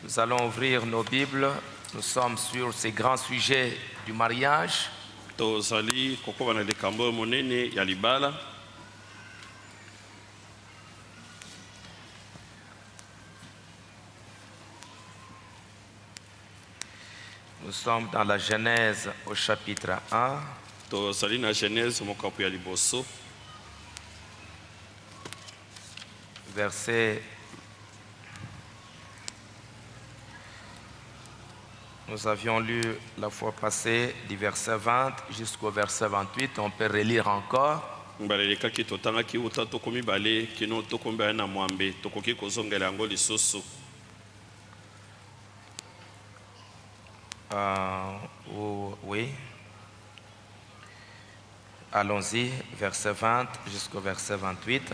Nous allons ouvrir nos Bibles. Nous sommes sur ces grands sujets du mariage. Tozali kokobana likambo monene ya libala. Nous sommes dans la Genèse au chapitre 1. Tozali na Genèse mokapu ya liboso. Verset. Nous avions lu la fois passée du verset 20 jusqu'au verset 28. On peut relire encore. Mbaleleka ki totanga ki uta tokomi bale kino tokomba na mwambe tokoki kozongela yango lisusu. Oui. Allons-y, verset 20 jusqu'au verset 28.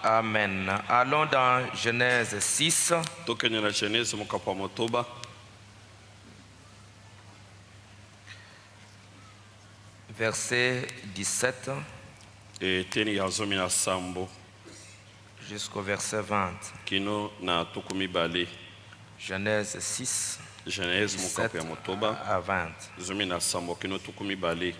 Amen. Allons dans Genèse 6. Tokenya na Genèse mokapu motoba. Verset 17. Et teni ya zomi na sambo. Jusqu'au verset 20. Kino na tokomi bale. Genèse 6. Genèse mokapu ya motoba. À 20. Zomi na sambo kino tokomi bale.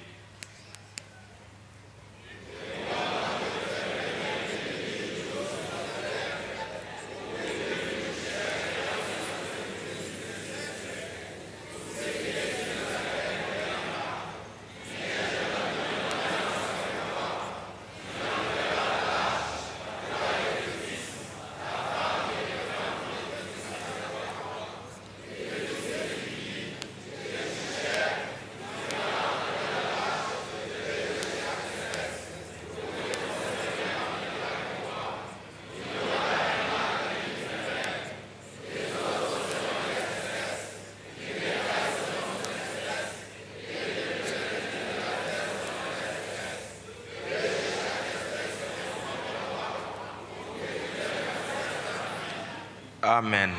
Amen.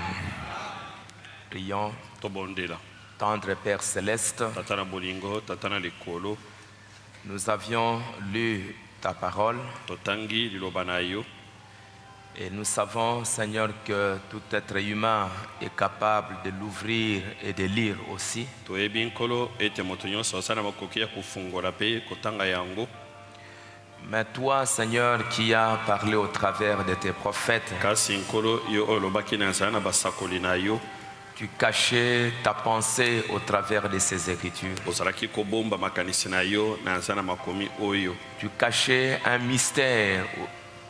Prions. Tobondela. Tendre Père Céleste, Tatana bolingo, tatana likolo. nous avions lu ta parole Totangi liloba na yo. et nous savons, Seigneur, que tout être humain est capable de l'ouvrir et de lire aussi. Toyebi nkolo ete moto nyonso asana makoki ya kufungola pe kotanga yango. Mais toi, Seigneur, qui as parlé au travers de tes prophètes, Kasi nkolo yo olobaki na nzala na basakoli na yo. tu cachais ta pensée au travers de ces écritures. Ozalaki kobomba makanisi na yo na nzala makomi oyo. Tu cachais un mystère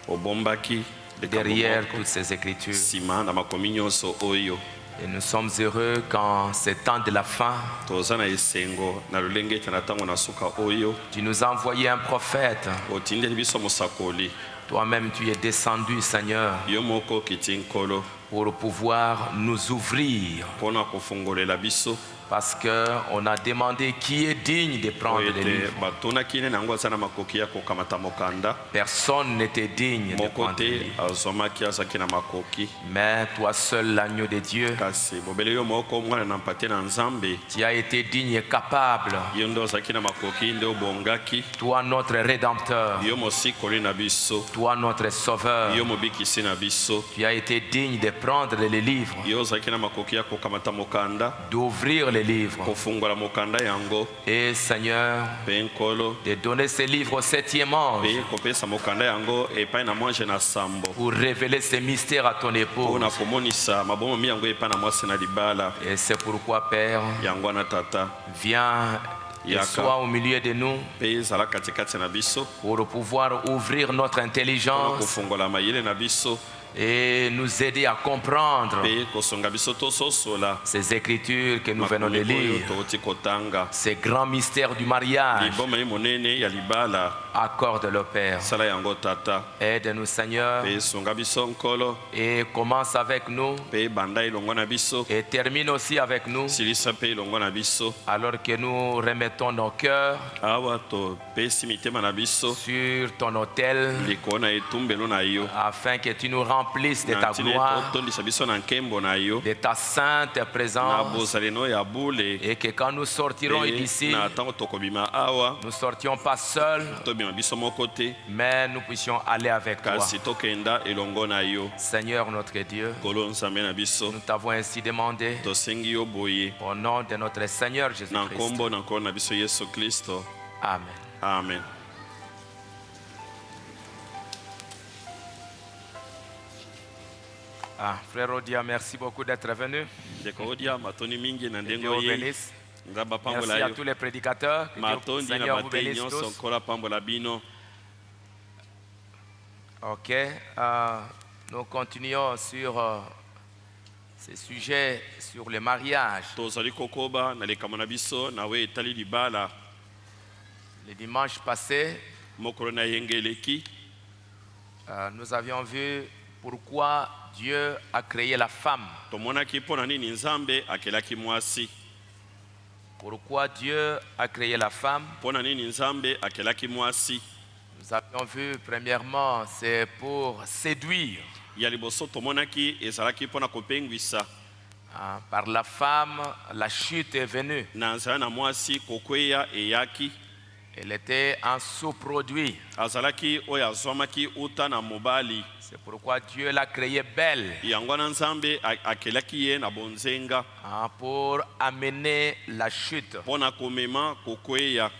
Obombaki derrière toutes ces écritures. sima na makomi nyonso oyo. Et nous sommes heureux qu'en ces temps de la fin, toza na esengo na lolenge ete na ntango na suka oyo tu nous as envoyé un prophète. otindeli biso mosakoli Toi-même, tu es descendu, Seigneur, yo moko okiti nkolo pour pouvoir nous ouvrir. mpona kofungolela biso Parce qu'on a demandé qui est digne de prendre oyo les ete livres. batunaki nini yango aza na makoki ya kokamata mokanda Personne n'était digne de moko prendre les te livres. azwamaki azalaki na makoki Mais toi seul, l'agneau de Dieu, kasi bobele yo moko mwana na mpate na nzambe tu as été digne et capable. yo nde ozalaki na makoki nde obongaki Toi, notre Rédempteur. yo mosikoli na biso Toi, notre Sauveur. yo mobikisi na biso Tu as été digne de prendre les livres, yo ozalaki na makoki ya kokamata mokanda d'ouvrir les livres. kofungola mokanda yango Et Seigneur, mpe nkolo de donner ces livres au septième ange mpe kopesa mokanda yango epai na mwange na sambo pour révéler ces mystères à ton épouse. mpona komonisa mabomomi yango epai na mwasi na libala Et c'est pourquoi, Père, yango wana tata viens et Yaka. sois au milieu de nous mpe ezala katikati na biso pour pouvoir ouvrir notre mpona intelligence kofungola mayele na biso et nous aider à comprendre mpe kosonga biso tososola ces écritures que nous venons de makomi oyo lire, touti kotanga ces grands mystères du mariage. liboma ye monene ya libala Accorde-le, Père. sala yango tata Aide-nous, Seigneur, mpe songa biso nkolo et commence avec nous mpe banda elongo na biso et termine aussi avec nous, silisa mpe elongo na biso alors que nous remettons nos cœurs awa topesi mitema na biso sur ton autel, likolo na etumbelo na yo afin que tu nous remplisses de ta na ntina gloire, totondisa biso na nkembo na yo de ta sainte na présence, bozaleno ya bule et que quand nous sortirons mpe d'ici, na ntango tokobima awa nous ne sortions pas seuls, tobima biso moko te mais nous puissions aller avec toi. kasi tokenda elongo na yo Seigneur notre Dieu, nkolo nzambe na biso nous t'avons ainsi demandé tosengi yo boye au nom de notre Seigneur na Jésus-Christ. nkombo na nkolo na biso yesu kristo Amen. amen. Frère Odia, merci beaucoup d'être venu. ndeko odia matoni mingi na Que ndenge Dieu vous oye bénisse. nzambe apambola Merci à yo tous les prédicateurs. Que Dieu, matondi na Seigneur, vous batei bénisse nyonso tous. nkolo apambola bino. Ok. Nous continuons sur ce sujet sur le mariage. tozali kokoba na likambo na biso nawe etali libala Le dimanche passé, mokolo na yenge eleki nous avions vu pourquoi Dieu a créé la femme. tomonaki mpo na nini nzambe akelaki mwasi Pourquoi Dieu a créé la femme? mpo na nini nzambe akelaki mwasi Nous avions vu premièrement, c'est pour séduire. ya liboso tomonaki ezalaki mpo na kopengwisa Par la femme, la chute est venue. na nzela na mwasi kokweya eyaki Elle était un sous-produit. azalaki oyo azwamaki uta na mobali C'est pourquoi Dieu l'a créée belle, yango wana nzambe akelaki ye na bonzenga pour amener la chute. mpo na komema kokweya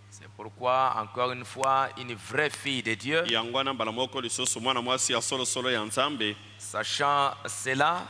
C'est pourquoi, encore une fois, une vraie fille de Dieu, yango wana mbala moko lisusu mwana mwasi ya solosolo ya nzambe sachant cela,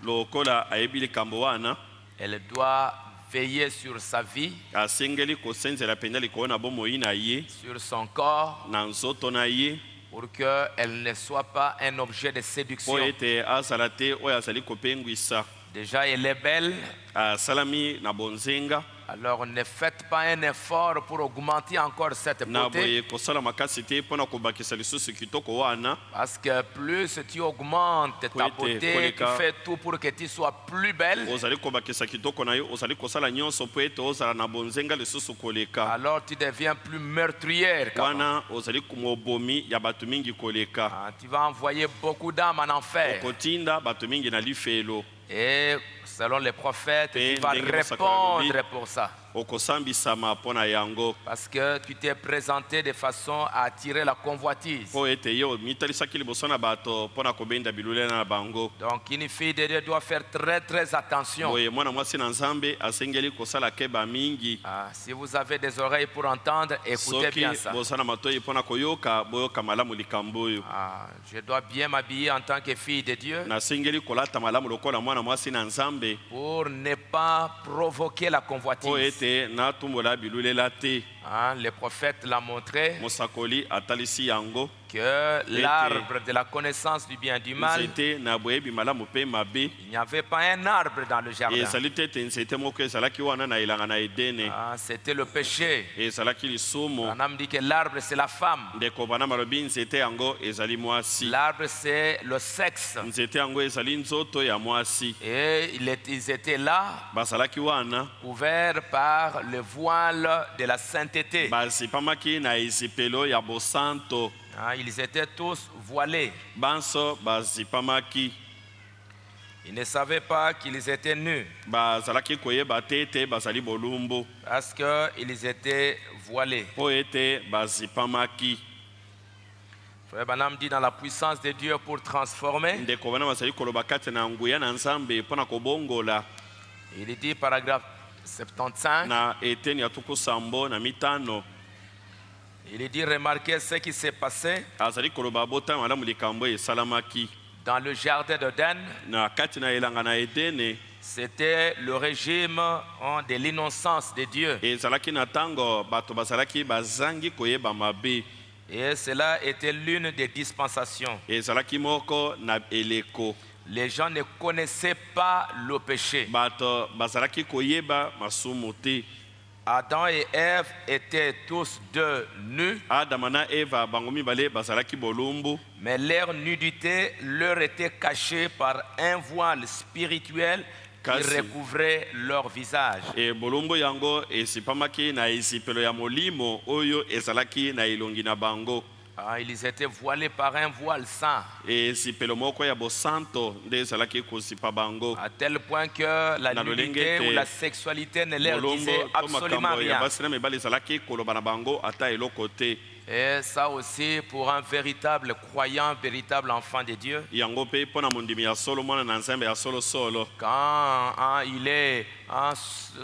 lokola ayebi likambo wana elle doit veiller sur sa vie, asengeli kosenzela mpenza likolo na bomoi na ye sur son corps, na nzoto na ye pour qu'elle ne soit pas un objet de mpo séduction. ete azala te oyo azali kopengwisa Déjà, elle est belle, asalami na bonzenga alors ne faites pas un effort pour augmenter encore cette na beauté, boye kosala makasi te mpo na kobakisa lisusu kitoko wana parce que plus tu augmentes ta Kwete, beauté, tu koleka. fais tout pour que tu sois plus belle, ozali kobakisa kitoko na yo ozali kosala nyonso mpo ete ozala na bonzenga lisusu koleka alors tu deviens plus meurtrière qu'avant. wana ozali mobomi ya bato mingi koleka Tu vas envoyer beaucoup d'âmes en enfer. okotinda bato mingi na lifelo Et selon les prophètes, Et tu vas ndenge basakoli répondre pour ça. okosambisama mpo na yango Parce que tu t'es présenté de façon à attirer la convoitise. mpo ete yo mitalisaki liboso na bato mpo na kobenda bilulena na bango Donc une fille de Dieu doit faire très très attention. boye mwana mwasi na nzambe asengeli kosala keba mingi Si vous avez des oreilles pour entendre, écoutez soki bien ça. boza na matoi mpo na koyoka boyoka malamu likambo oyo Je dois bien m'habiller en tant que fille de Dieu nasengeli kolata malamu lokola mwana mwasi na nzambe pour ne pas provoquer la mpo convoitise. ete natumbola bilulela te Hein, le prophète l'a montré mosakoli atalisi yango que l'arbre de la connaissance du bien et du mal, nzete na boyebi malamu mpe mabe il n'y avait pas un arbre dans le jardin. ezali te ete nzete moko ezalaki wana na elanga na edene Ah, c'était le péché. ezalaki lisumu. On a dit que l'arbre c'est la femme, ndeko bana malobi nzete yango ezali mwasi, l'arbre c'est le sexe. nzete yango ezali nzoto ya mwasi. Et ils étaient là, bazalaki wana couverts par le voile de la sainteté. bazipamaki na ezipelo ya bosanto. Ah, ils étaient tous voilés. banso bazipamaki. Ils ne savaient pas qu'ils étaient nus bazalaki koyeba te ete bazali bolumbu parce qu'ils étaient voilés. mpo ete bazipamaki. Frère Branham dit dans la puissance de Dieu pour transformer. ndeko bana bazali koloba kati na nguya na nzambe mpo na kobongola. Il dit paragraphe 75. na eteni ya tuku sambo na mitano Il dit remarquez ce qui s'est passé azali koloba bota malamu likambo esalamaki dans le jardin d'Éden. na kati na elanga na edene. C'était le régime de l'innocence de Dieu. ezalaki na ntango bato bazalaki bazangi koyeba mabe. Et cela était l'une des dispensations. ezalaki moko na eleko. Les gens ne connaissaient pas le péché. bato bazalaki koyeba masumu te. Adam et Ève étaient tous deux nus, adama na eva bango mibale bazalaki bolumbu, mais leur nudité leur était cachée par un voile spirituel qui Kasi. recouvrait leur visage. e bolumbu yango esipamaki na esipelo ya molimo oyo ezalaki na elongi na bango. Ah, ils étaient voilés par un voile saint, esipelo moko ya bosanto nde ezalaki kosipa bango. à tel point que la Na nudité lolenge te. ou la sexualité ne leur molongo disait to absolument makambo ya rien. basi na mibali ezalaki koloba na bango ata eloko te. Et ça aussi, pour un véritable croyant, véritable enfant de Dieu, yango mpe mpo na mondimi ya solo mwana na nzambe ya solosolo. quand il est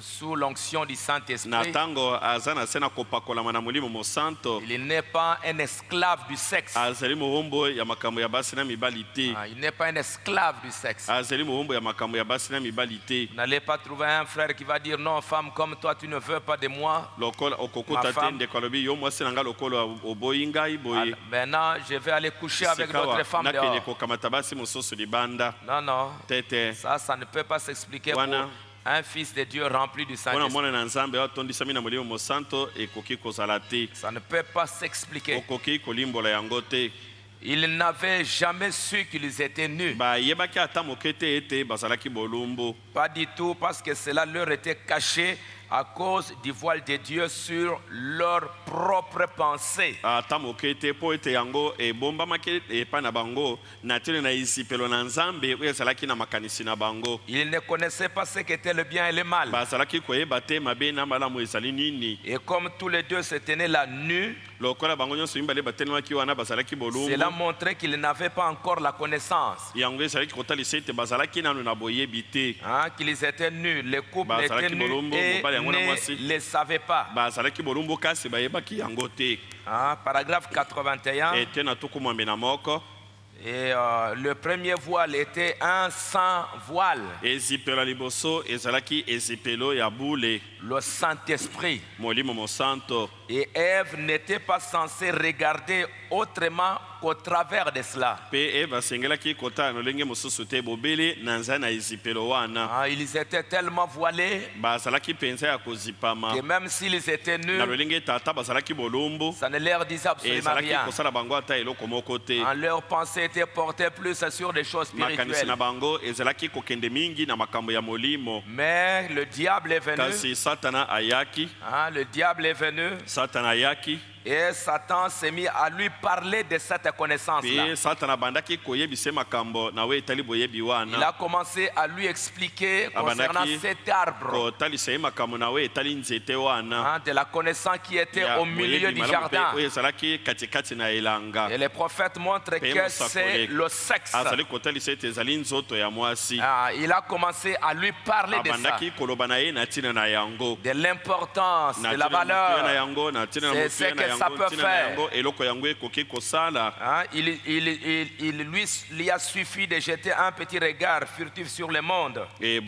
sous l'onction du na Saint-Esprit, ntango aza na se na kopakolama na molimo mosanto il n'est pas un esclave du sexe. azali mowumbu ya makambo ya basi na mibali te. Ah, il n'est pas un esclave du sexe. azali mowumbu ya makambo ya basi na mibali te. Vous n'allez pas trouver un frère qui va dire non, femme comme toi, tu ne veux pas de moi. lokola okokuta Ma te femme. ndeko alobi yo mwasi na nga lokola oboyi ngai boye. Alors, maintenant, je vais aller coucher avec Sikawa, d'autres femmes nakende dehors. kokamata basi mosusu libanda Non, non. tete. Ça ne peut pas s'expliquer pour Wana. un fils de Dieu rempli du mpona Saint-Esprit. mwana na nzambe atondisami na molimo mosanto ekoki kozala te. Ça ne peut pas s'expliquer. okoki kolimbola yango te. Ils n'avaient jamais su qu'ils étaient nus. bayebaki ata moke te ete bazalaki bolumbu. Pas du tout, parce que cela leur était caché à cause du voile de Dieu sur leur propre pensée. ata moke te mpo ete yango ebombamaki epai na bango na ntina na esipelo na nzambe oyo ezalaki na makanisi na bango. Ils ne connaissaient pas ce qu'était le bien et le mal. bazalaki koyeba te mabe na malamu ezali nini. Et comme tous les deux se tenaient là nus, lokola bango nyonso mibale batelemaki wana bazalaki bolumbu. cela montrait qu'ils n'avaient pas encore la connaissance. yango ezalaki kotalisa ete bazalaki nanu na boyebi te. Hein, qu'ils étaient nus. Le couple Bah, ça était va qui nu bolombo, et mobali yango na mwasi. ne le savait pas. bazalaki bolumbu kasi bayebaki yango te. Hein, paragraphe 81. ete na tuku mwambe na moko. Et le premier voile était un sans voile, ezipelo ya liboso ezalaki ezipelo ya bule le Saint-Esprit. molimo mosanto. Et Ève n'était pas censée regarder autrement qu'au travers de cela. mpe eve asengelaki kotala na lolenge mosusu te bobele na nzai na ezipelo wana. Ah, ils étaient tellement voilés bazalaki mpenza ya kozipama que même s'ils étaient nus, na lolenge ete ata bazalaki bolumbu ça ne leur disait absolument ezalaki rien. kosala bango ata eloko moko te. En leur pensée était portée plus sur des choses makanisi na spirituelles. bango ezalaki kokende mingi na makambo ya molimo. Mais le diable est venu. kasi satana ayaki. Hein, le diable est venu satana ayaki et Satan s'est mis à lui parler de cette connaissance-là. mpe satana abandaki koyebisa makambo nawe etali boyebi Il wana. a commencé à lui expliquer concernant Abandaki cet arbre, kotalisa ye makambo nawe etali nzete wana. hein, de la connaissance qui était Ya au milieu boyebi du malamu mpe jardin. oyo ezalaki katikati na elanga. Et le prophète montre Pe que mosakoli. c'est le sexe. azali kotalisa ete ezali nzoto ya mwasi. Ah, il a commencé à lui parler de ça, abandaki koloba na ye na ntina na yango. de l'importance, na de la ntina na motuya na valeur. yango na ntina na C'est ce motuya na que ça peut faire. Hein, Il lui a suffi de jeter un petit regard furtif sur le monde. Et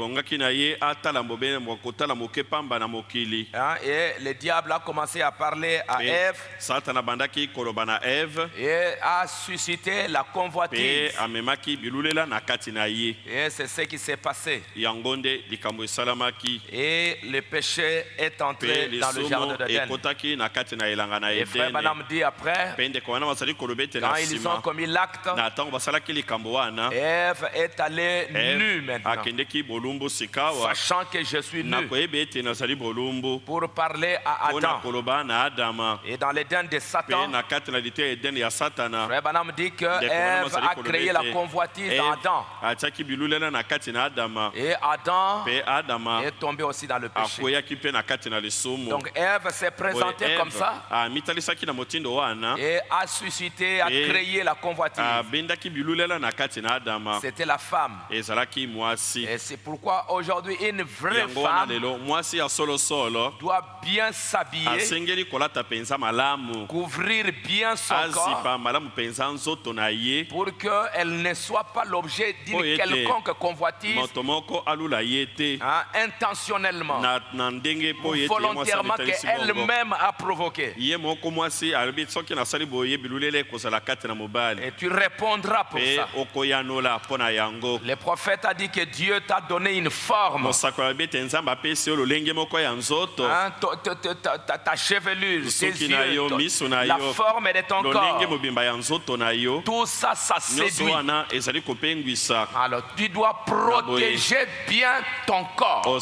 le diable a commencé à parler à Ève et a suscité la convoitise. Et c'est ce qui s'est passé. Et le péché est entré dans le jardin d'Éden. Et frère Branham dit après, quand ils ont commis l'acte, Ève est allée nue maintenant, sachant que je suis nu, pour parler à Adam. Et dans l'Éden de Satan, frère Branham dit que Ève a créé la convoitise dans Adam. Et Adam est tombé aussi dans le péché. Donc Ève s'est présentée comme ça et a suscité, a créé la convoitise. C'était la femme. Et c'est pourquoi aujourd'hui une vraie femme doit bien s'habiller, couvrir bien son corps, pour qu'elle ne soit pas l'objet d'une quelconque convoitise, intentionnellement ou volontairement, qu'elle-même a provoqué. Et tu répondras pour ça. Le prophète a dit que Dieu t'a donné une forme. Ta chevelure, tes yeux, la forme de ton corps. Tout ça, ça séduit. Alors tu dois protéger bien ton corps.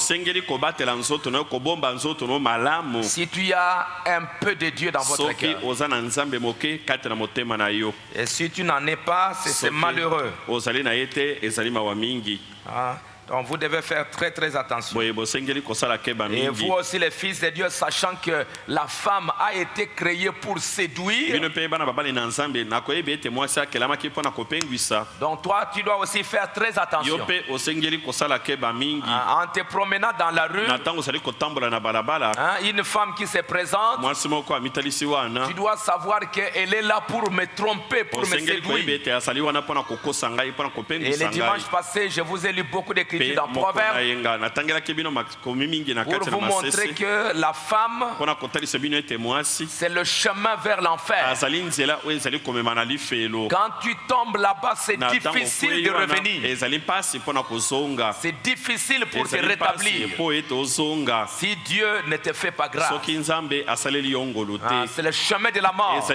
Si tu as un peu de Dieu dans votre cœur, et si tu n'en es pas, c'est malheureux. Donc vous devez faire très très attention. Et vous aussi les fils de Dieu, sachant que la femme a été créée pour séduire. Donc toi tu dois aussi faire très attention. En te promenant dans la rue, une femme qui se présente, tu dois savoir qu'elle est là pour me tromper, pour me séduire. Et le dimanche passé, je vous ai lu beaucoup d'écriture dans Proverbes pour vous montrer que la femme, c'est le chemin vers l'enfer. Quand tu tombes là-bas, c'est difficile de revenir. C'est difficile pour te rétablir si Dieu ne te fait pas grâce. C'est le chemin de la mort. C'est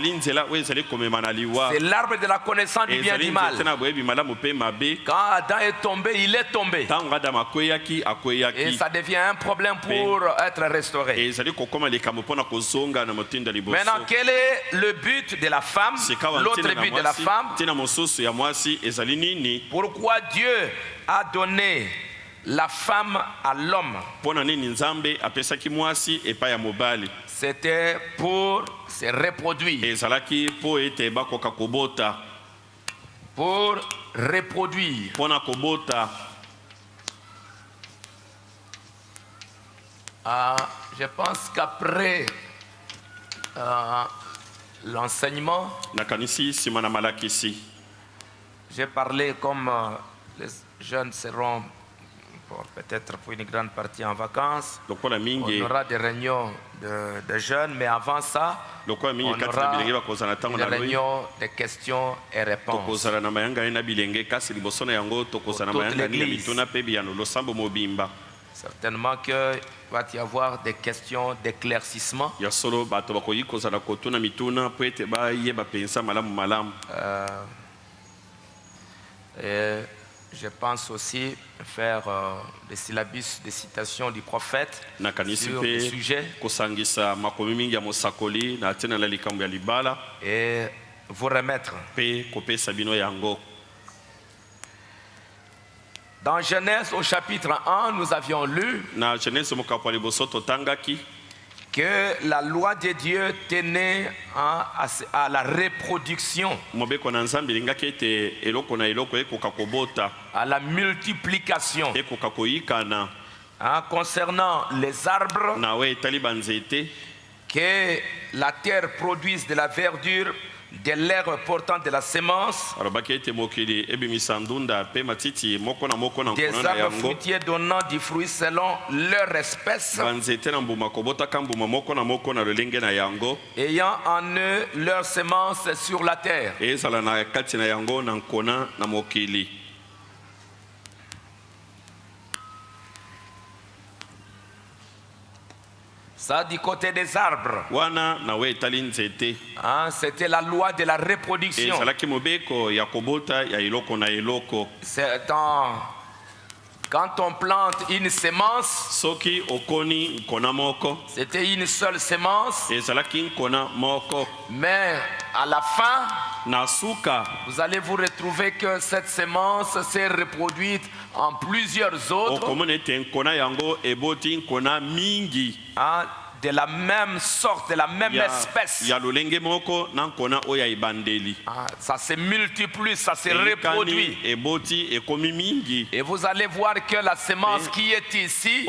l'arbre de la connaissance du bien et du mal. Quand Adam est tombé, il est tombé. Et ça devient un problème pour être restauré. Maintenant, quel est le but de la femme? L'autre but de la femme? Pourquoi Dieu a donné la femme à l'homme? C'était pour se reproduire. Pour reproduire. Je pense qu'après l'enseignement, j'ai parlé comme les jeunes seront peut-être pour une grande partie en vacances. On aura des réunions de jeunes, mais avant ça, on aura une réunion de questions et réponses. Certainement qu'il va y avoir des questions d'éclaircissement. Et je pense aussi faire des syllabus, des citations du prophète sur le sujet. Et vous remettre. Dans Genèse au chapitre 1, nous avions lu que la loi de Dieu tenait à la reproduction, à la multiplication. Concernant les arbres que la terre produise de la verdure, de l'herbe portant de la semence, des arbres fruitiers donnant du fruit selon leur espèce, ayant en eux leur semence sur la terre. Ça du côté des arbres. C'était la loi de la reproduction. Quand on plante une semence, c'était une seule semence. Mais à la fin, vous allez vous retrouver que cette semence s'est reproduite en plusieurs autres. De la même sorte, de la même espèce. Ça se multiplie, ça se reproduit. Et vous allez voir que la semence qui est ici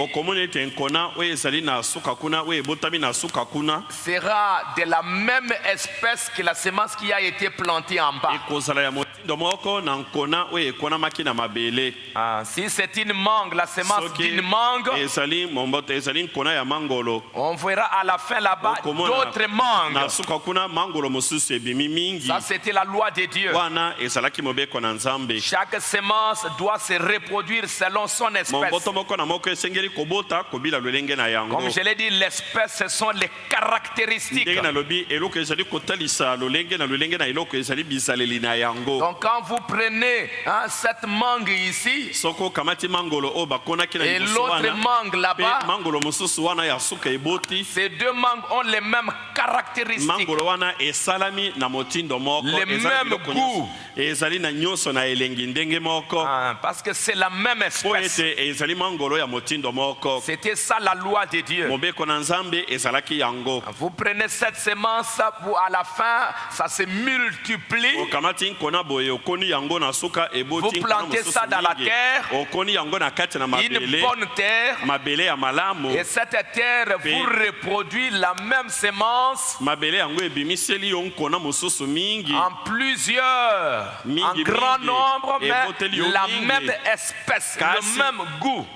sera de la même espèce que la semence qui a été plantée en bas. Si c'est une mangue, la semence d'une mangue, on verra à la fin là-bas d'autres mangues. Ça c'était la loi de Dieu. Chaque semence doit se reproduire selon son espèce. Comme je l'ai dit, l'espèce, ce sont les caractéristiques. Donc quand vous prenez cette mangue ici et l'autre mangue là-bas, ces deux mangues ont les mêmes caractéristiques, les mêmes goûts, parce que c'est la même espèce. C'était ça la loi de Dieu. Vous prenez cette semence, à la fin, ça se multiplie. Vous plantez ça dans la terre, une bonne terre, et cette terre vous reproduit la même semence en plusieurs, en grand nombre, mais la même espèce, le même goût.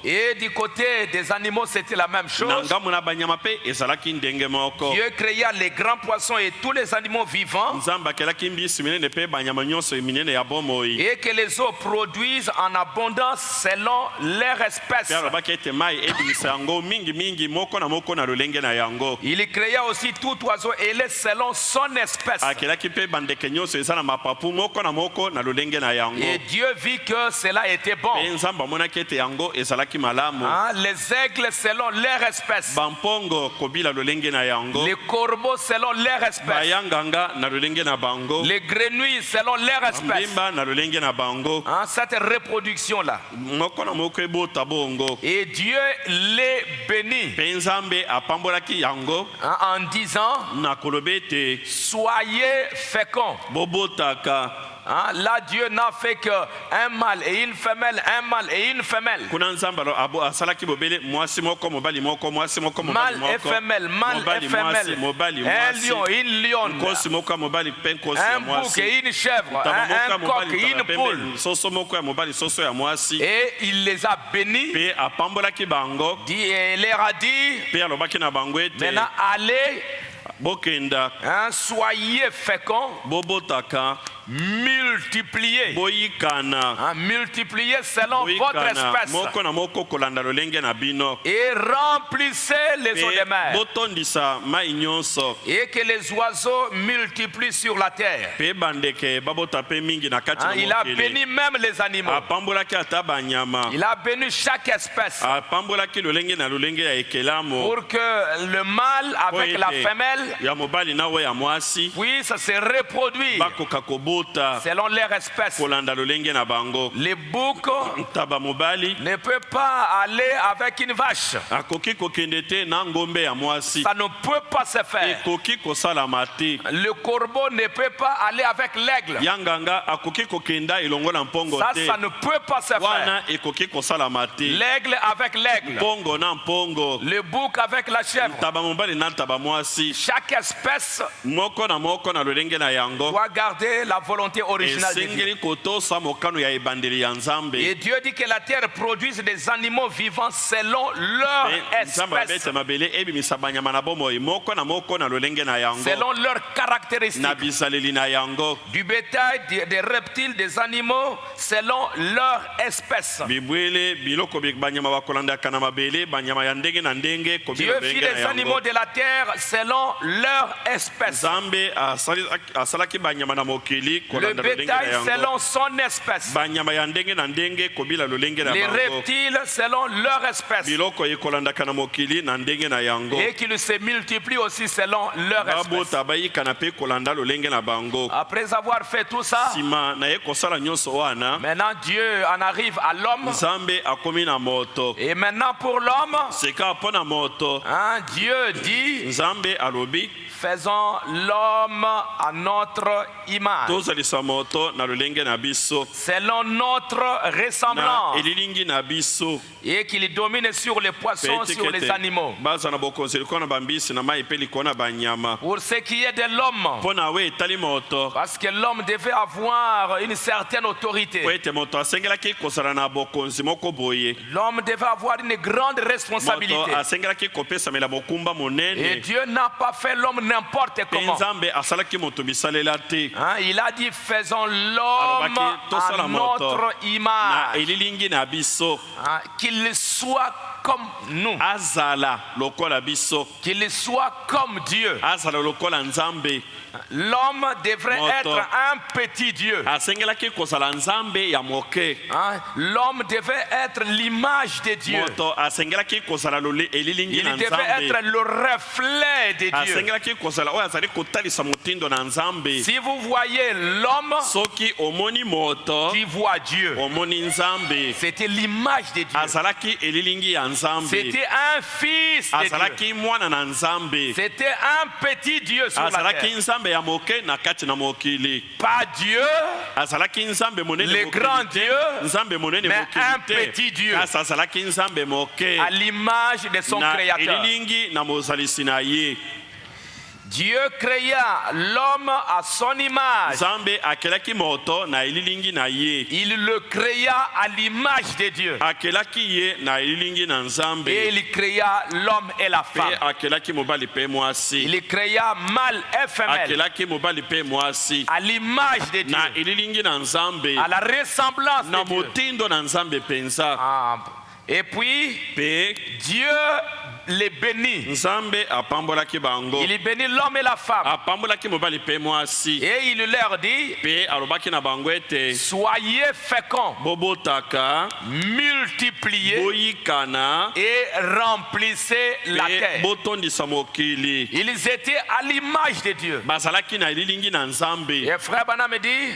Et du côté des animaux, c'était la même chose. Dieu créa les grands poissons et tous les animaux vivants, et que les eaux produisent en abondance selon leur espèce. Il créa aussi tout oiseau ailé selon son espèce. Et Dieu vit que cela était bon. Les aigles selon leur espèce, les corbeaux selon leur espèce, les grenouilles selon leur espèce. Cette reproduction là, et Dieu les bénit en disant: soyez féconds. Là, Dieu n'a fait qu'un mâle et une femelle, un mâle et une femelle. Mâle et femelle, mâle et femelle. Un lion et une lionne. Un bouc et une chèvre. Un coq et une poule. Et il les a bénis. Et il leur a dit: maintenant allez, soyez féconds, multipliez, multipliez selon votre espèce, et remplissez les eaux de mer, et que les oiseaux multiplient sur la terre. Il a béni même les animaux. Il a béni chaque espèce, pour que le mâle avec la femelle puisse se reproduire selon leur espèce. Les boucs ne peuvent pas aller avec une vache. Ça ne peut pas se faire. Le corbeau ne peut pas aller avec l'aigle. Ça ne peut pas se faire. L'aigle avec l'aigle. Le bouc avec la chèvre. Chaque espèce doit garder la volonté originale de Dieu. Et Dieu dit que la terre produise des animaux vivants selon leur espèce, selon leurs caractéristiques. Du bétail, des reptiles, des animaux selon leur espèce. Dieu fit les animaux de la terre selon leur espèce. Le bétail selon son espèce. Les reptiles selon leur espèce. Et qu'ils se multiplient aussi selon leur espèce. Après avoir fait tout ça, maintenant Dieu en arrive à l'homme. Et maintenant pour l'homme, Dieu dit, faisons l'homme à notre image, selon notre ressemblance, et qu'il domine sur les poissons, sur les animaux. Pour ce qui est de l'homme, parce que l'homme devait avoir une certaine autorité. L'homme devait avoir une grande responsabilité. Et Dieu n'a pas fait l'homme n'importe comment. Il a dit faisons l'homme à notre image, qu'il soit comme nous, qu'il soit comme Dieu. L'homme devrait être un petit Dieu. L'homme devait être l'image de Dieu. Il devait être le reflet de Dieu. Si vous voyez l'homme, tu vois Dieu. C'était l'image de Dieu. C'était un fils de Dieu. C'était un petit Dieu sur la terre. Pas Dieu, le grand Dieu, mais un petit Dieu, à l'image de son Créateur. Dieu créa l'homme à son image. Il le créa à l'image de Dieu. Et il créa l'homme et la femme. Il créa mâle et femelle à l'image de Dieu, à la ressemblance de Dieu. Et puis Dieu les bénit. Il bénit l'homme et la femme. Et il leur dit, soyez féconds, multipliez et remplissez la terre. Ils étaient à l'image de Dieu. Et frère Branham dit,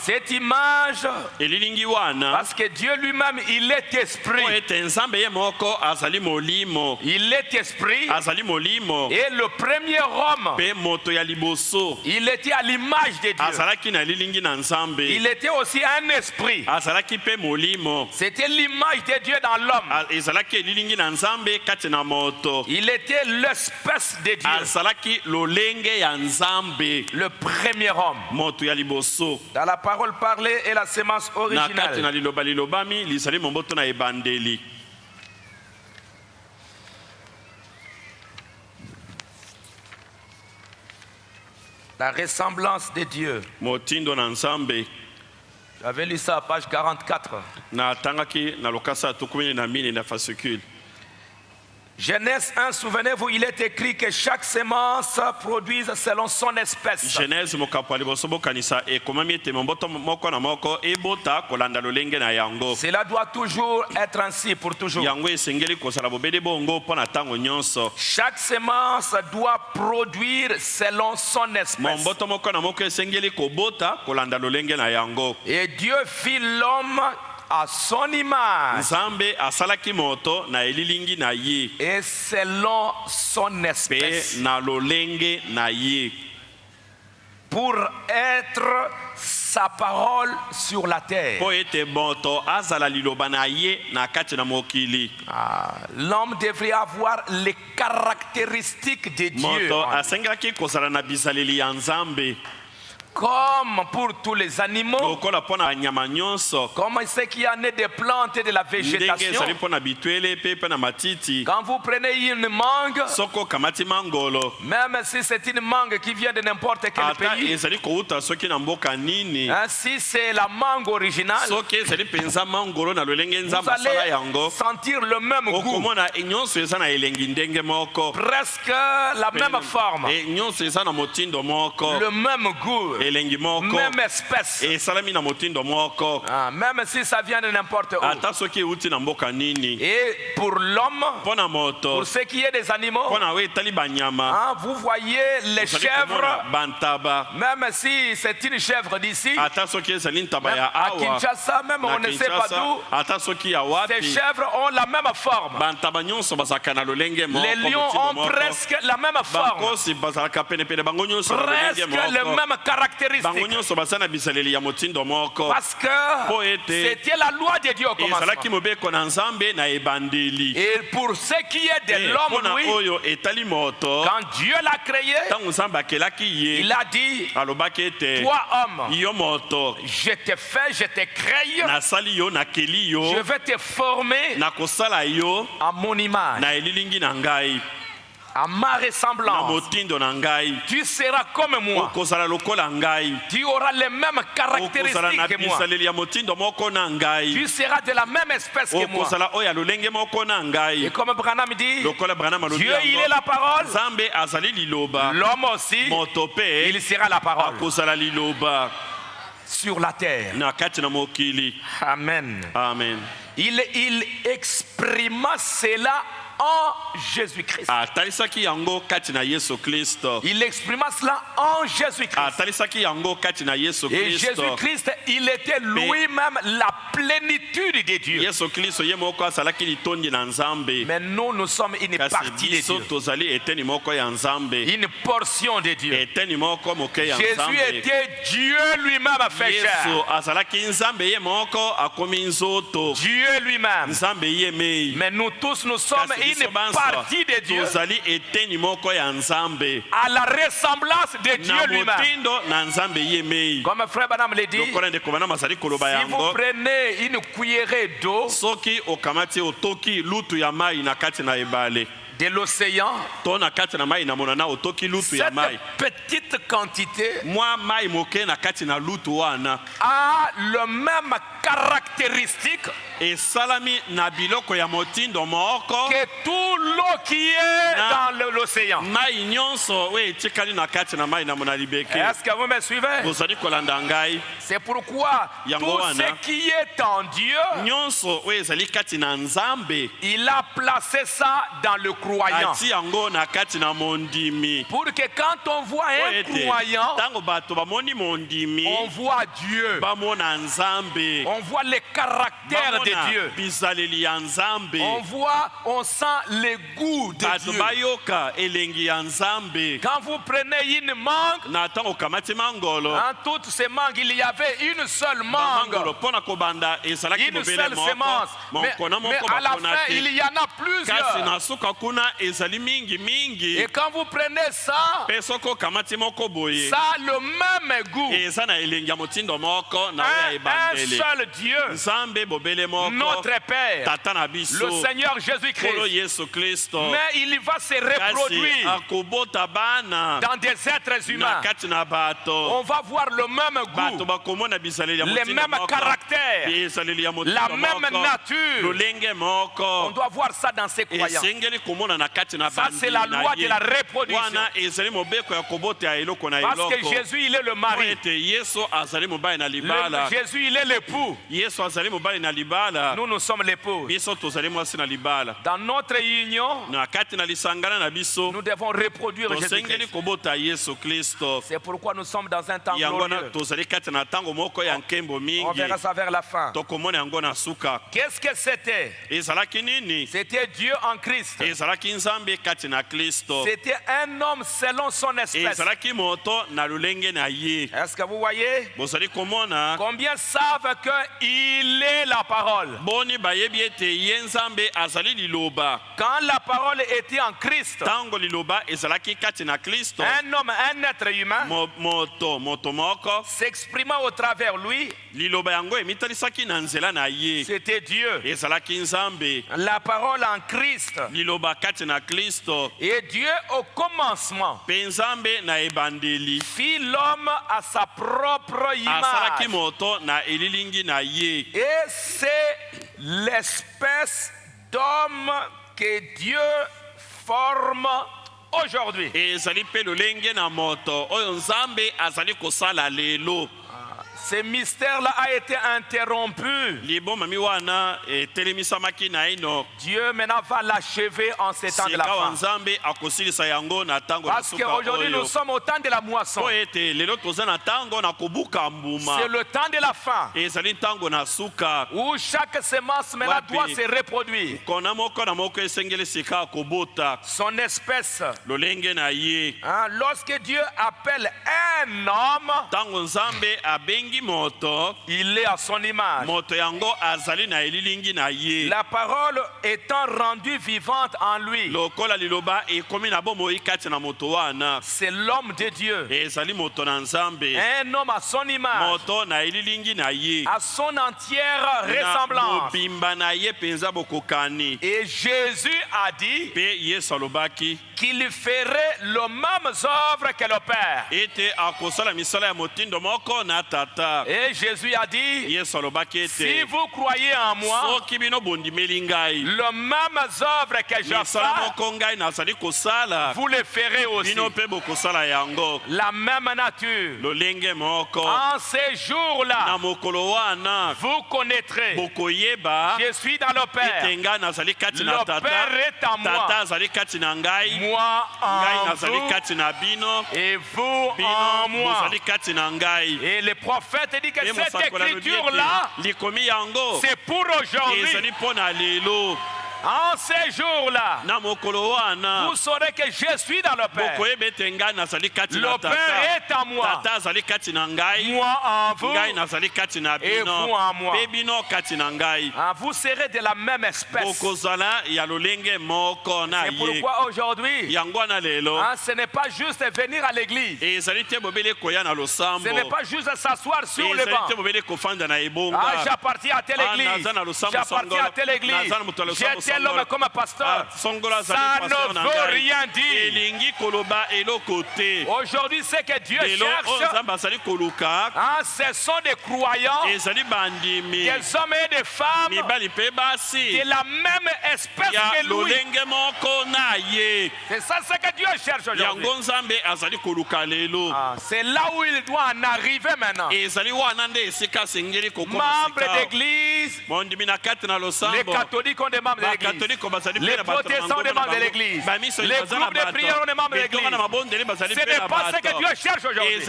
cette image, parce que Dieu lui-même, il est esprit. Il est esprit. Et le premier homme, il était à l'image de Dieu. Il était aussi un esprit. C'était l'image de Dieu dans l'homme. Il était l'espèce de Dieu. Le premier homme. Dans la parole parlée et la sémence originale. La ressemblance de Dieu. J'avais lu ça à page 44. Genèse 1, souvenez-vous, il est écrit que chaque semence produise selon son espèce. Genèse Cela doit toujours être ainsi pour toujours. Chaque semence doit produire selon son espèce. Et Dieu fit l'homme à son image et selon son espèce pour être sa parole sur la terre. L'homme devrait avoir les caractéristiques de Dieu. Comme pour tous les animaux, comme ce qu'il y en a des plantes et de la végétation. Quand vous prenez une mangue, même si c'est une mangue qui vient de n'importe quel pays, si c'est la mangue originale, vous allez sentir le même goût, presque la même forme, le même goût, même espèce, même si ça vient de n'importe où. Et pour l'homme, pour ce qui est des animaux, vous voyez les chèvres, même si c'est une chèvre d'ici, à Kinshasa, même on ne sait pas d'où, ces chèvres ont la même forme. Les lions ont presque la même forme, presque les mêmes caractéristiques. Parce que c'était la loi de Dieu au commencement. Et pour ce qui est de l'homme, lui, quand Dieu l'a créé, il a dit, toi homme, je t'ai fait, je t'ai créé, je vais te former à mon image, à ma ressemblance. Tu seras comme moi. Tu auras les mêmes caractéristiques que moi. Tu seras de la même espèce que moi. Et comme Branham dit, Dieu il est la parole, l'homme aussi il sera la parole sur la terre. Amen. Amen. Il exprima cela en Jésus-Christ. Il exprima cela en Jésus-Christ. Et Jésus-Christ, il était lui-même la plénitude de Dieu. Mais nous sommes une partie de Dieu, une portion de Dieu. Jésus était Dieu lui-même fait chair. Dieu lui-même. Mais nous tous, nous sommes une partie de Dieu à la ressemblance de Dieu lui-même. Comme frère Branham l'a dit, si vous prenez une cuillerée d'eau de l'océan, cette petite quantité a le même caractéristique que tout l'eau qui est dans l'océan. Est-ce que vous me suivez? C'est pourquoi tout ce qui est en Dieu, il a placé ça dans le croyant. Pour que quand on voit un croyant, on voit Dieu, on voit les caractères de Dieu, on sent les goûts de Dieu. Quand vous prenez une mangue, en toutes ces mangues il y avait une seule mangue, une seule semence, mais à la fin il y en a plusieurs. Et quand vous prenez ça, ça a le même goût. Un seul seul Dieu, notre Père, le Seigneur Jésus-Christ. Mais il va se reproduire dans des êtres humains. On va voir le même goût, les mêmes caractères, la même nature. On doit voir ça dans ses croyants. Ça, c'est la loi de la reproduction. Parce que Jésus, il est le mari. Jésus, il est l'époux. Nous, nous sommes l'époux. Dans notre union, nous devons reproduire Jésus-Christ. C'est pourquoi nous sommes dans un temps glorieux. On verra ça vers la fin. Qu'est-ce que c'était? C'était Dieu en Christ. C'était un homme selon son espèce. Est-ce que vous voyez? Combien savent qu'il est la parole? Quand la parole était en Christ, un homme, un être humain, s'exprimant au travers lui, c'était Dieu. La parole en Christ. Et Dieu au commencement fit l'homme à sa propre image. Et c'est l'espèce d'homme que Dieu forme aujourd'hui. Ce mystère-là a été interrompu. Dieu maintenant va l'achever en ces temps de la fin. Parce qu'aujourd'hui nous sommes au temps de la moisson. C'est le temps de la fin. Où chaque semence maintenant doit se reproduire. Son espèce. Lorsque Dieu appelle un homme, il est à son image. La parole étant rendue vivante en lui, c'est l'homme de Dieu. Un homme à son image, à son entière ressemblance. Et Jésus a dit qu'il ferait les mêmes œuvres que le Père. Et Jésus a dit, si vous croyez en moi, les mêmes œuvres que je fais, vous les ferez aussi. La même nature. En ces jours-là, vous connaîtrez. Je suis dans le Père. Le Père est en moi. Moi en vous. Et vous en moi. Et le prophète dit que cette écriture-là, c'est pour aujourd'hui. En ces jours-là, vous saurez que je suis dans le Père. Le Père est en moi. Moi en vous. Et vous en moi. Vous serez de la même espèce. C'est pourquoi aujourd'hui, ce n'est pas juste venir à l'église. Ce n'est pas juste s'asseoir sur le banc. J'appartiens à telle église. J'appartiens à telle église. J'étais l'homme comme un pasteur. Ça ne veut rien dire. Aujourd'hui, ce que Dieu cherche, ce sont des croyants, des hommes et des femmes de la même espèce que lui. C'est ça ce que Dieu cherche aujourd'hui. C'est là où il doit en arriver maintenant. Membres d'église, les catholiques ont des membres de l'église. Les protestants ont des membres de l'église. Les groupes de prière ont des membres de l'église. Ce n'est pas ce que Dieu cherche aujourd'hui.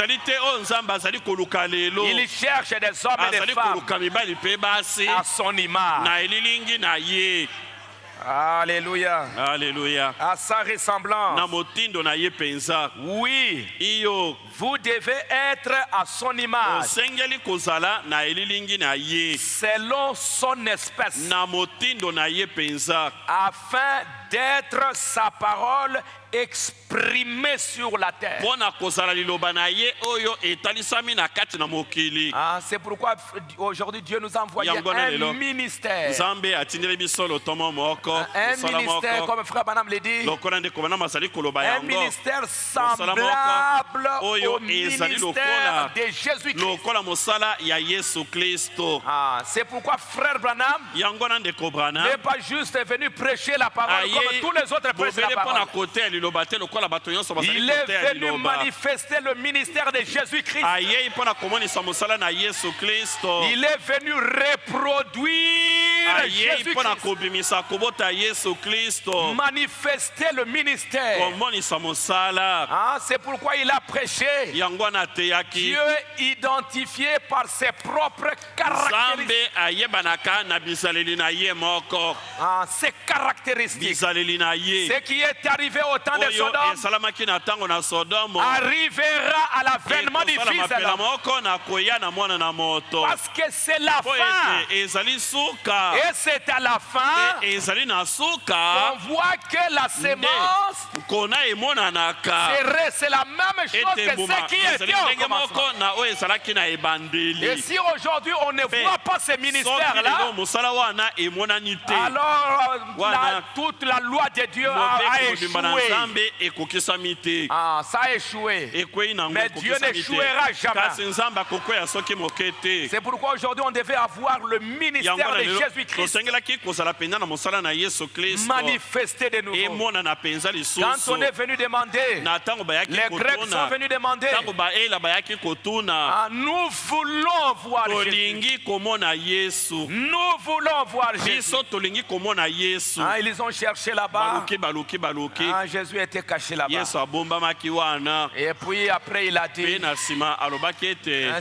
Il cherche des hommes et des femmes à son image. Alléluia. Alléluia. À sa ressemblance. Oui. Vous devez être à son image. Selon son espèce. Afin d'être sa parole exprimée sur la terre. C'est pourquoi aujourd'hui Dieu nous a envoyé un ministère. Un ministère, comme frère Branham l'a dit, un ministère semblable au ministère de Jésus-Christ. C'est pourquoi frère Branham n'est pas juste venu prêcher la parole comme tous les autres prêchent la parole. Il est venu manifester le ministère de Jésus-Christ. Il est venu reproduire Jésus-Christ. Manifester le ministère. C'est pourquoi il a prêché. Dieu identifié par ses propres caractéristiques. Ses caractéristiques. Ce qui est arrivé au temps de Sodome arrivera à l'avènement du Fils de l'homme. Parce que c'est la fin. Et c'est à la fin qu'on voit que la sémence c'est la même chose que ce qui était au commencement. Et si aujourd'hui on ne voit pas ces ministères-là, alors toute la loi de Dieu a échoué. Ça a échoué. Mais Dieu n'échouera jamais. C'est pourquoi aujourd'hui on devait avoir le ministère de Jésus-Christ manifesté de nouveau. Quand on est venu demander, les Grecs sont venus demander, nous voulons voir Jésus. Nous voulons voir Jésus. Ils ont cherché là-bas. Jésus était caché là-bas. Et puis après il a dit,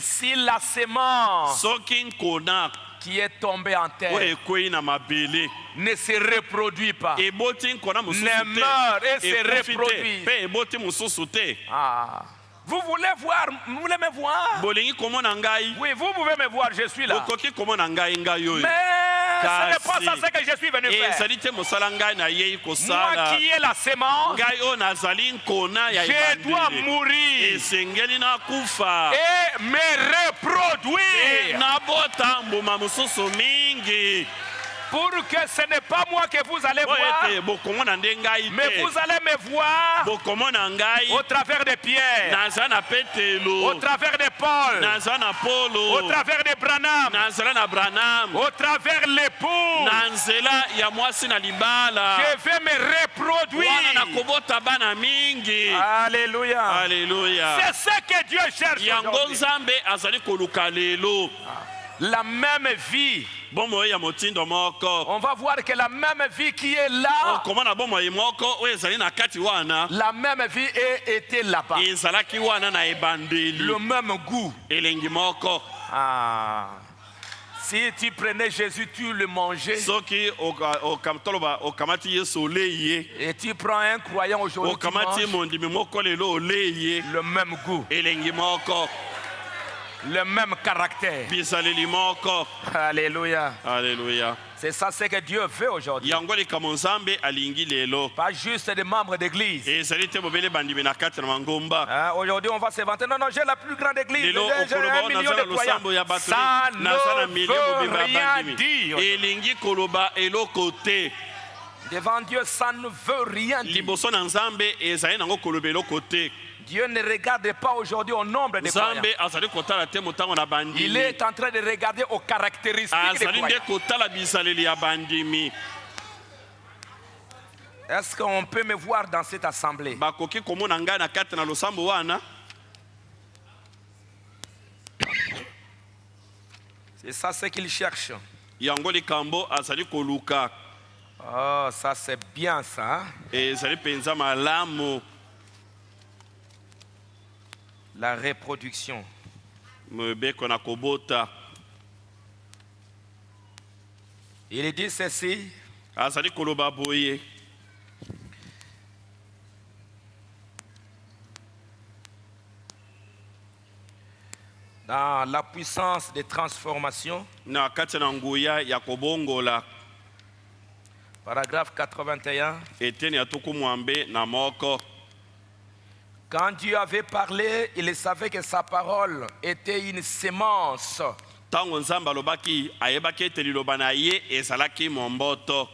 si la semence qui est tombée en terre ne se reproduit pas, ne meurt et se reproduit. Vous voulez voir, vous voulez me voir? Oui, vous pouvez me voir, je suis là. Mais ce n'est pas ça ce que je suis venu faire. Moi qui ai la sémence, je dois mourir et me reproduire. Pour que ce n'est pas moi que vous allez voir, mais vous allez me voir au travers de Pierre, au travers de Paul, au travers de Branham, au travers l'époux. Je vais me reproduire. Alléluia. C'est ce que Dieu cherche aujourd'hui. La même vie. On va voir que la même vie qui est là, la même vie était là-bas. Le même goût. Si tu prenais Jésus, tu le mangeais. Et tu prends un croyant aujourd'hui, tu manges le même goût. Le même caractère. Alléluia. C'est ça ce que Dieu veut aujourd'hui. Pas juste des membres d'église. Aujourd'hui on va se vanter. Non, j'ai la plus grande église. J'ai 1 million de croyants. Ça ne veut rien dire. Devant Dieu, ça ne veut rien dire. Dieu ne regarde pas aujourd'hui au nombre de croyants. Il est en train de regarder aux caractéristiques des croyants. Est-ce qu'on peut me voir dans cette assemblée? C'est ça ce qu'il cherche. Oh, ça c'est bien ça. La reproduction. Il dit ceci. Dans la puissance des transformations, Paragraphe 81. eteni ya tuku mwambe na moko. Quand Dieu avait parlé, il savait que sa parole était une sémence. Tango nzambe alobaki ayebaki ete liloba na ye ezalaki momboto.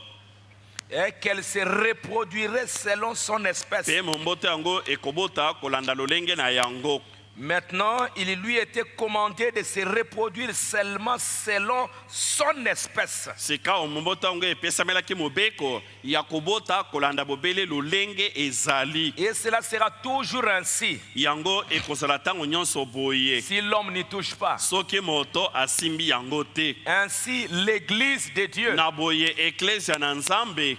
Et qu'elle se reproduirait selon son espèce. Pe momboto yango ekobota kolanda lolenge na yango. Maintenant, il lui était commandé de se reproduire seulement selon son espèce. Sika momboto yango epesamelaki mobeko ya kobota kolanda bobele lolenge ezali. Et cela sera toujours ainsi. Yango ekozala tango nyonso boye. Si l'homme n'y touche pas. Soki moto asimbi yango te. Ainsi, l'église de Dieu. Na boye eklesia na nzambe.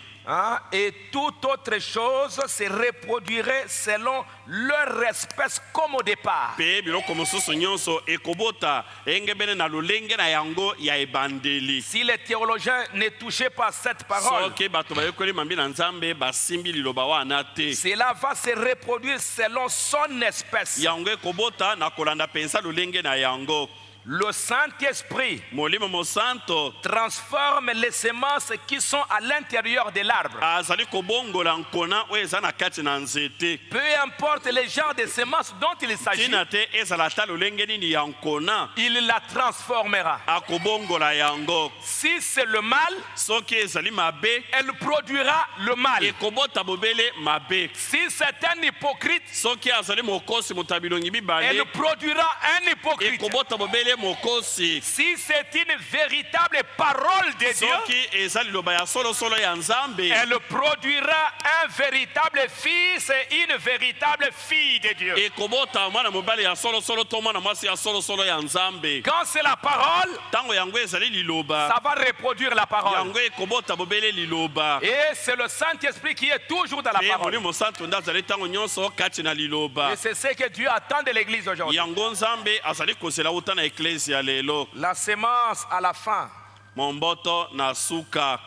Et toute autre chose se reproduirait selon leur espèce comme au départ. Pe biloko mosusu nyonso ekobota engebene na lolenge na yango ya ebandeli. Si les théologiens ne touchaient pas cette parole, soki bato bayekoli mambi na nzambe basimbi liloba wana te, cela va se reproduire selon son espèce. yango ekobota na kolanda pensa lolenge na yango. Le Saint-Esprit Molimo Mosanto transforme les semences qui sont à l'intérieur de l'arbre. azali kobongola nkona oyo eza na kati na nzete. Peu importe le genre de semences dont il s'agit, tina te ezala ta lolenge nini ya nkona, il la transformera. akobongola yango. Si c'est le mal, soki ezali mabe, elle produira le mal. ekobota bobele mabe. Si c'est un hypocrite, soki azali mokosi moto ya bilongi mibale, elle produira un hypocrite. ekobota bobele mokosi. Si c'est une véritable parole de Dieu, soki ezali liloba ya solo solo ya nzambe, elle produira un véritable fils et une véritable fille de Dieu. ekobota mwana mobali ya solo solo to mwana mwasi ya solo solo ya nzambe. Quand c'est la parole, tango yango ezali liloba, ça va reproduire la parole. yango ekobota bobele liloba. Et c'est le Saint-Esprit qui est toujours dans la parole. Molimo Santo nda azali tango nyonso kati na liloba. Et c'est ce que Dieu attend de l'église aujourd'hui. yango nzambe azali kozela uta na eklesia lelo. La semence à la fin, momboto na suka,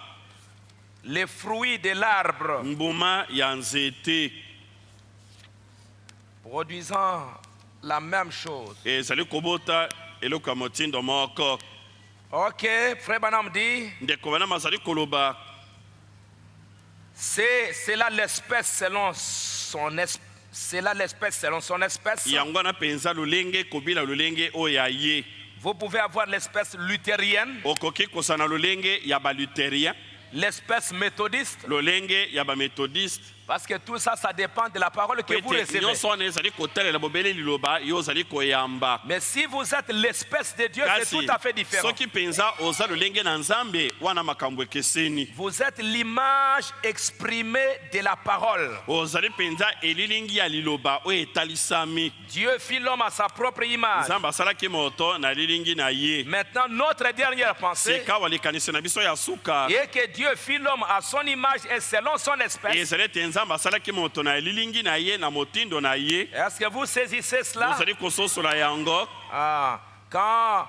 les fruits de l'arbre, mbuma ya nzete, produisant la même chose. ezali kobota eloko ya motindo moko. Ok, Frère Branham dit, ndeko bana mazali koloba, c'est là l'espèce selon son espèce. C'est là l'espèce selon son espèce. yango na penza lolenge kobila lolenge oyo ya ye. Vous pouvez avoir l'espèce luthérienne, okoki kosana lolenge ya baluterien, l'espèce méthodiste, lolenge ya bamethodiste. parce que tout ça, ça dépend de la parole que vous recevez. nyonso wana ezali kotalela bobele liloba yo ozali koyamba. Mais si vous êtes l'espèce de Dieu, c'est kasi tout à fait différent. soki penza oza lolenge na nzambe wana makambo ekeseni. Vous êtes l'image exprimée de la parole. ozali penza elilingi ya liloba oyo etalisami. Dieu fit l'homme à sa propre image. nzambe asalaki moto na lilingi na ye. Maintenant, notre dernière pensée sika likanisi na biso ya suka est que Dieu fit l'homme à son image et selon son espèce. ezali ete nzambe asalaki moto na lilingi na ye na motindo na ye. Est-ce que vous saisissez cela? ozali kososola yango. Quand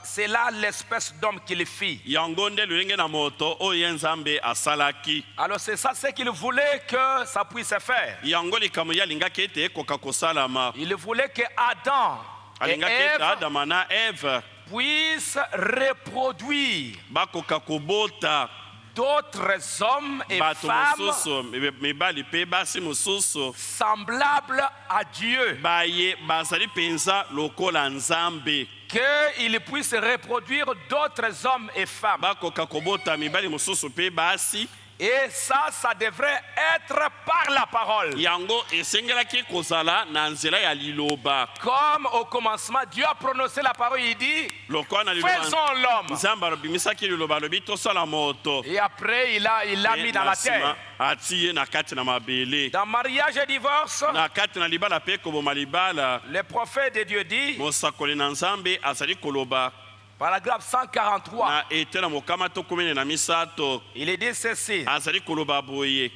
c'est là l'espèce d'homme qu'il fit. yango nde lolenge na moto oyo nzambe asalaki. Alors c'est ça ce qu'il voulait que ça puisse se faire. yango likambo ye alingaki ete ekoka kosalama. Il voulait que Adam et alingaki ete Ève adama na eve puissent reproduire bakoka kobota d'autres hommes et bato femmes mosusu mibali mpe basi mosusu semblables à Dieu. baye bazali penza lokola nzambe. Qu'ils puissent reproduire d'autres hommes et femmes. bakoka kobota mibali mosusu mpe basi. Et ça devrait être par la parole. yango esengelaki kozala na nzela ya liloba. Comme au commencement, Dieu a prononcé la parole, il dit, lokola na liloba faisons l'homme. nzambe abimisaki liloba alobi tosala moto. Et après, il l'a mis dans la terre. atie na kati na mabele. Dans mariage et divorce, na kati na libala mpe koboma libala. le prophète de Dieu dit, mosakoli na nzambe azali koloba paragraphe 143, na etela mokama tokomene na misato. il dit ceci, azali koloba boye.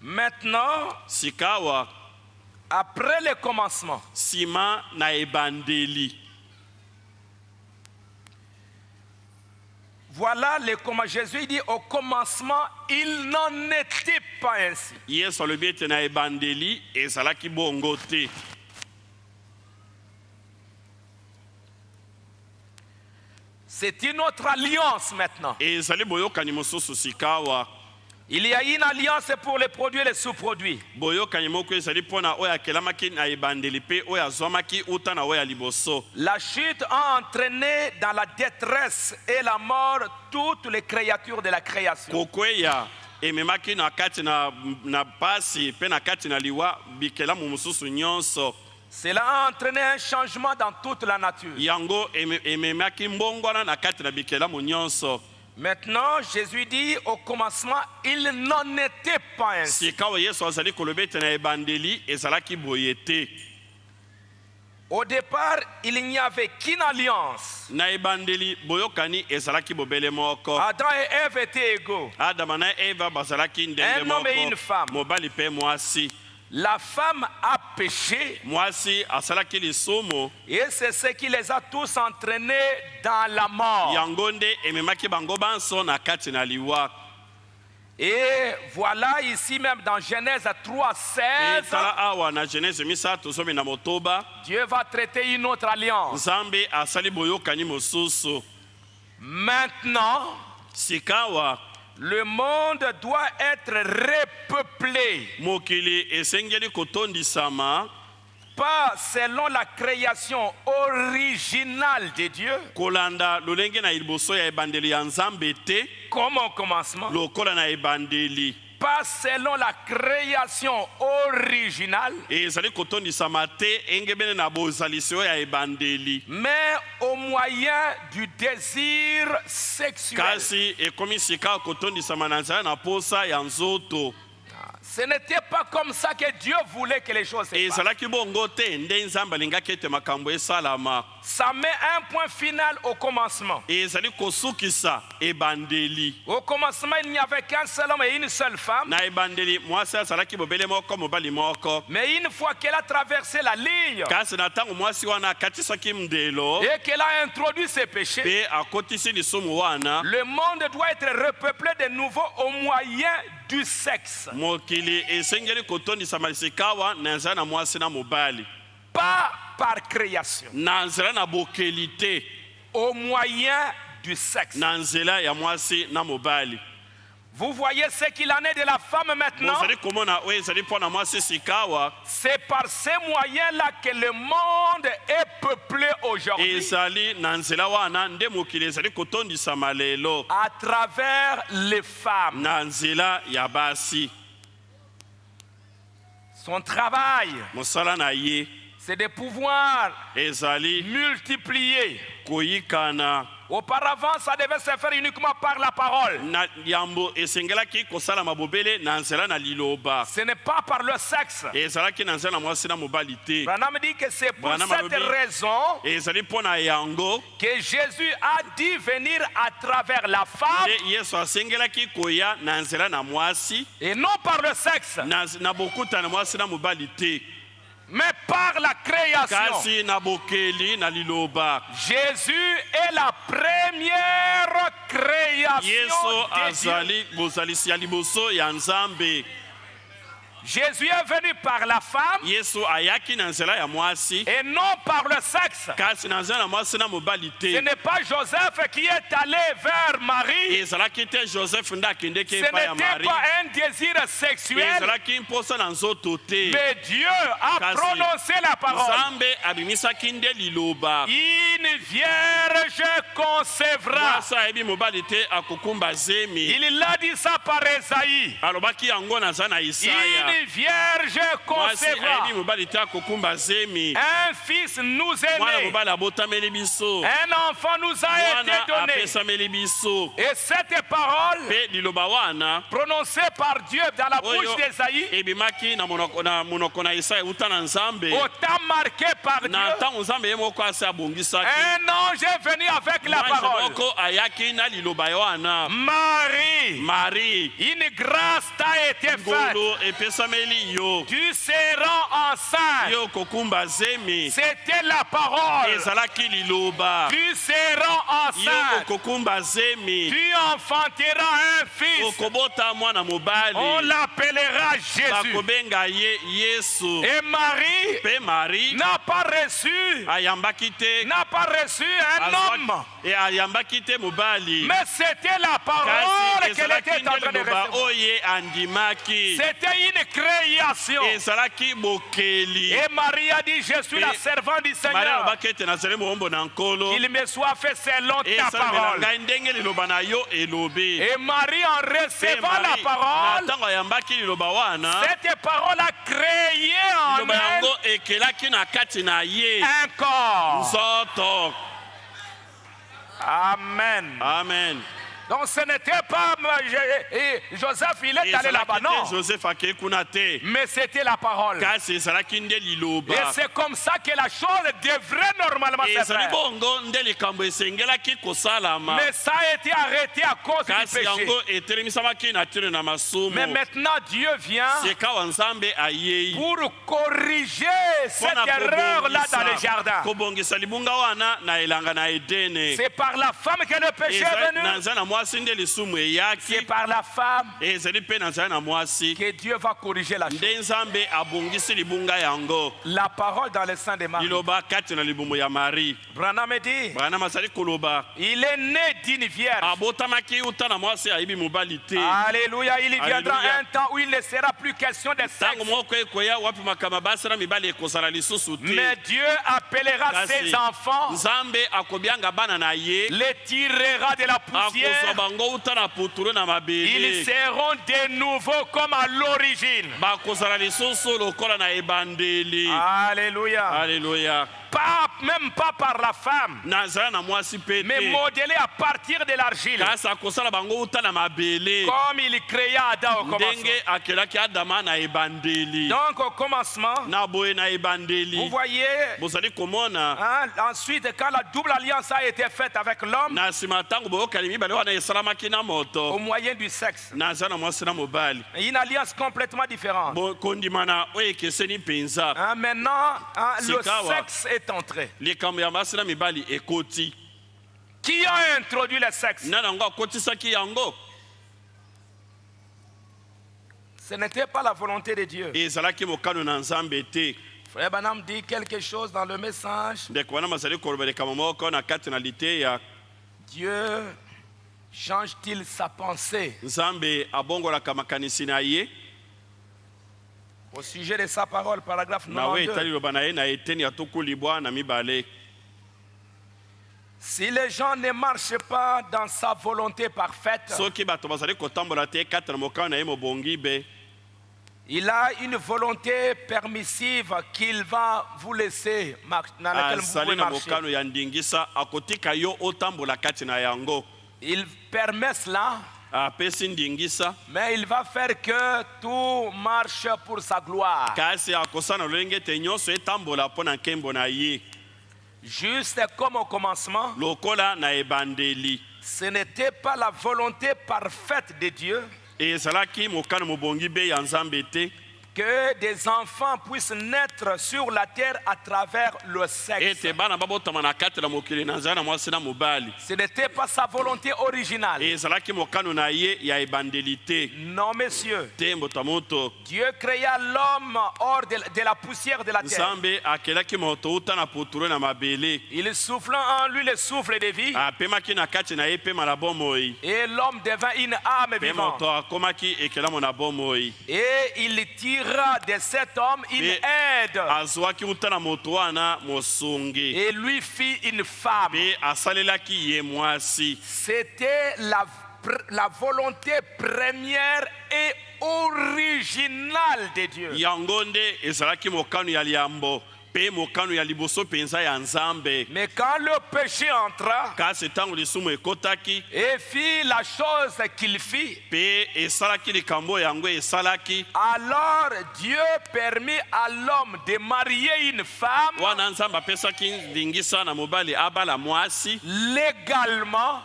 maintenant, sikawa après le commencement, nsima na ebandeli. voilà comment Jésus dit au commencement, il n'en était pas ainsi. yesu alobi ete na ebandeli ezalaki bongo te. C'est une autre alliance maintenant. Et ezali boyokani mosusu sikawa. Il y a une alliance pour les produits et les sous-produits. Boyokani moko ezali pona oya kelamaki na ebandeli pe oya zwamaki uta na oya liboso. La chute a entraîné dans la détresse et la mort toutes les créatures de la création. Kokweya ememaki na kati na pasi pe na kati na liwa bikela mususu nyonso. Cela a entraîné un changement dans toute la nature. Yango ememaki mbongwana na kati na bikela nyonso. Maintenant, Jésus dit au commencement, il n'en était pas ainsi. Sikawa Yesu azali kolobete na ebandeli ezalaki boyete. Au départ, il n'y avait qu'une alliance. Na ebandeli boyokani ezalaki bobele moko. Adam et Ève étaient égaux. Adam na Eva bazalaki ndenge moko. Un homme et une femme. Mobali pe mwasi. La femme a péché. Mwasi asalaki lisumu. Et c'est ce qui les a tous entraînés dans la mort. Yangonde ememaki bango banso na kati na liwa. Et voilà ici même dans Genèse 3:16, awa na Genèse misato zomi na motoba. Dieu va traiter une autre alliance. Nzambe asali boyokani mosusu. Maintenant, sikawa le monde doit être repeuplé. Mokili esengeli kotondisama. Pas selon la création originale de Dieu. Kolanda lolenge na ilboso ya ebandeli ya Nzambe te. Comme au commencement. Lokola na ebandeli. Pas selon la création originale. Ezali kotondisama te engebene na bozalisio ya ebandeli. Mais au moyen du désir sexuel. Kasi ekomi sika kotondisama na nzala na posa ya nzoto. Ce n'était pas comme ça que Dieu voulait que les choses se passent. Ça met un point final au commencement. Au commencement, il n'y avait qu'un seul homme et une seule femme. Mais une fois qu'elle a traversé la ligne et qu'elle a introduit ses péchés, le monde doit être repeuplé de nouveau au moyen du sexe. Pas par création. Au moyen du sexe. Vous voyez ce qu'il en est de la femme maintenant. C'est par ces moyens-là que le monde est peuplé aujourd'hui. À travers les femmes. Son travail, c'est de pouvoir multiplier. Auparavant, ça devait se faire uniquement par la parole. Ce n'est pas par le sexe. Branham dit que c'est pour cette raison que Jésus a dû venir à travers la femme et non par le sexe. Mais par la création. Jésus est la première création de Dieu. Jésus est venu par la femme et non par le sexe. Ce n'est pas Joseph qui est allé vers Marie. Ce n'était pas un désir sexuel. Mais Dieu a prononcé la parole. Une vierge concevra. Il l'a dit ça par Esaïe. Une vierge concevra. Un fils nous est né. Un enfant nous a été donné. Et cette parole prononcée par Dieu dans la bouche d'Esaïe, autant marqué par Dieu, un ange est venu avec la parole. Marie, une grâce t'a été faite. Tu seras enceinte. C'était la parole. Tu seras enceinte. Tu enfanteras un fils. On l'appellera Jésus. Et Marie pe Marie n'a pas reçu un homme. Et ayambaki te mobali. Mais c'était la parole qu'elle était en train de recevoir. C'était une création. Et Marie a dit, je suis la servante du Seigneur. Qu'il me soit fait selon ta parole. Et Marie, en recevant la parole, cette parole a créé en elle un corps. Amen. Amen. Donc ce n'était pas Joseph, il est allé là-bas, non. Mais c'était la parole. Et c'est comme ça que la chose devrait normalement se faire. Mais ça a été arrêté à cause du péché. Mais maintenant Dieu vient pour corriger cette erreur-là dans le jardin. C'est par la femme que le péché est venu. C'est par la femme que Dieu va corriger la chose. La parole dans le sein de Marie. Branham dit, il est né d'une vierge. Alléluia, il viendra un temps où il ne sera plus question de sexe. Mais Dieu appellera ses enfants, les tirera de la poussière. Ils seront de nouveau comme à l'origine. Alléluia. Alléluia. Même pas par la femme, mais modelé à partir de l'argile. Comme il créa Adam au commencement. Donc au commencement, vous voyez, ensuite quand la double alliance a été faite avec l'homme, au moyen du sexe, une alliance complètement différente. Maintenant, le sexe est entré. Qui a introduit le sexe? Ce n'était pas la volonté de Dieu. Frère Branham dit quelque chose dans le message. Dieu change-t-il sa pensée au sujet de sa parole, paragraphe 92. Si les gens ne marchent pas dans sa volonté parfaite, il a une volonté permissive qu'il va vous laisser, dans laquelle vous pouvez marcher. Il permet cela, mais il va faire que tout marche pour sa gloire. Juste comme au commencement, ce n'était pas la volonté parfaite de Dieu que des enfants puissent naître sur la terre à travers le sexe. Ce n'était pas sa volonté originale. Non, messieurs. Dieu créa l'homme hors de la poussière de la terre. Il souffla en lui le souffle de vie. Et l'homme devint une âme vivante. Et il tire de cet homme une aide et lui fit une femme. C'était la volonté première et originale de Dieu. Mais quand le péché entra et fit la chose qu'il fit, alors Dieu permit à l'homme de marier une femme légalement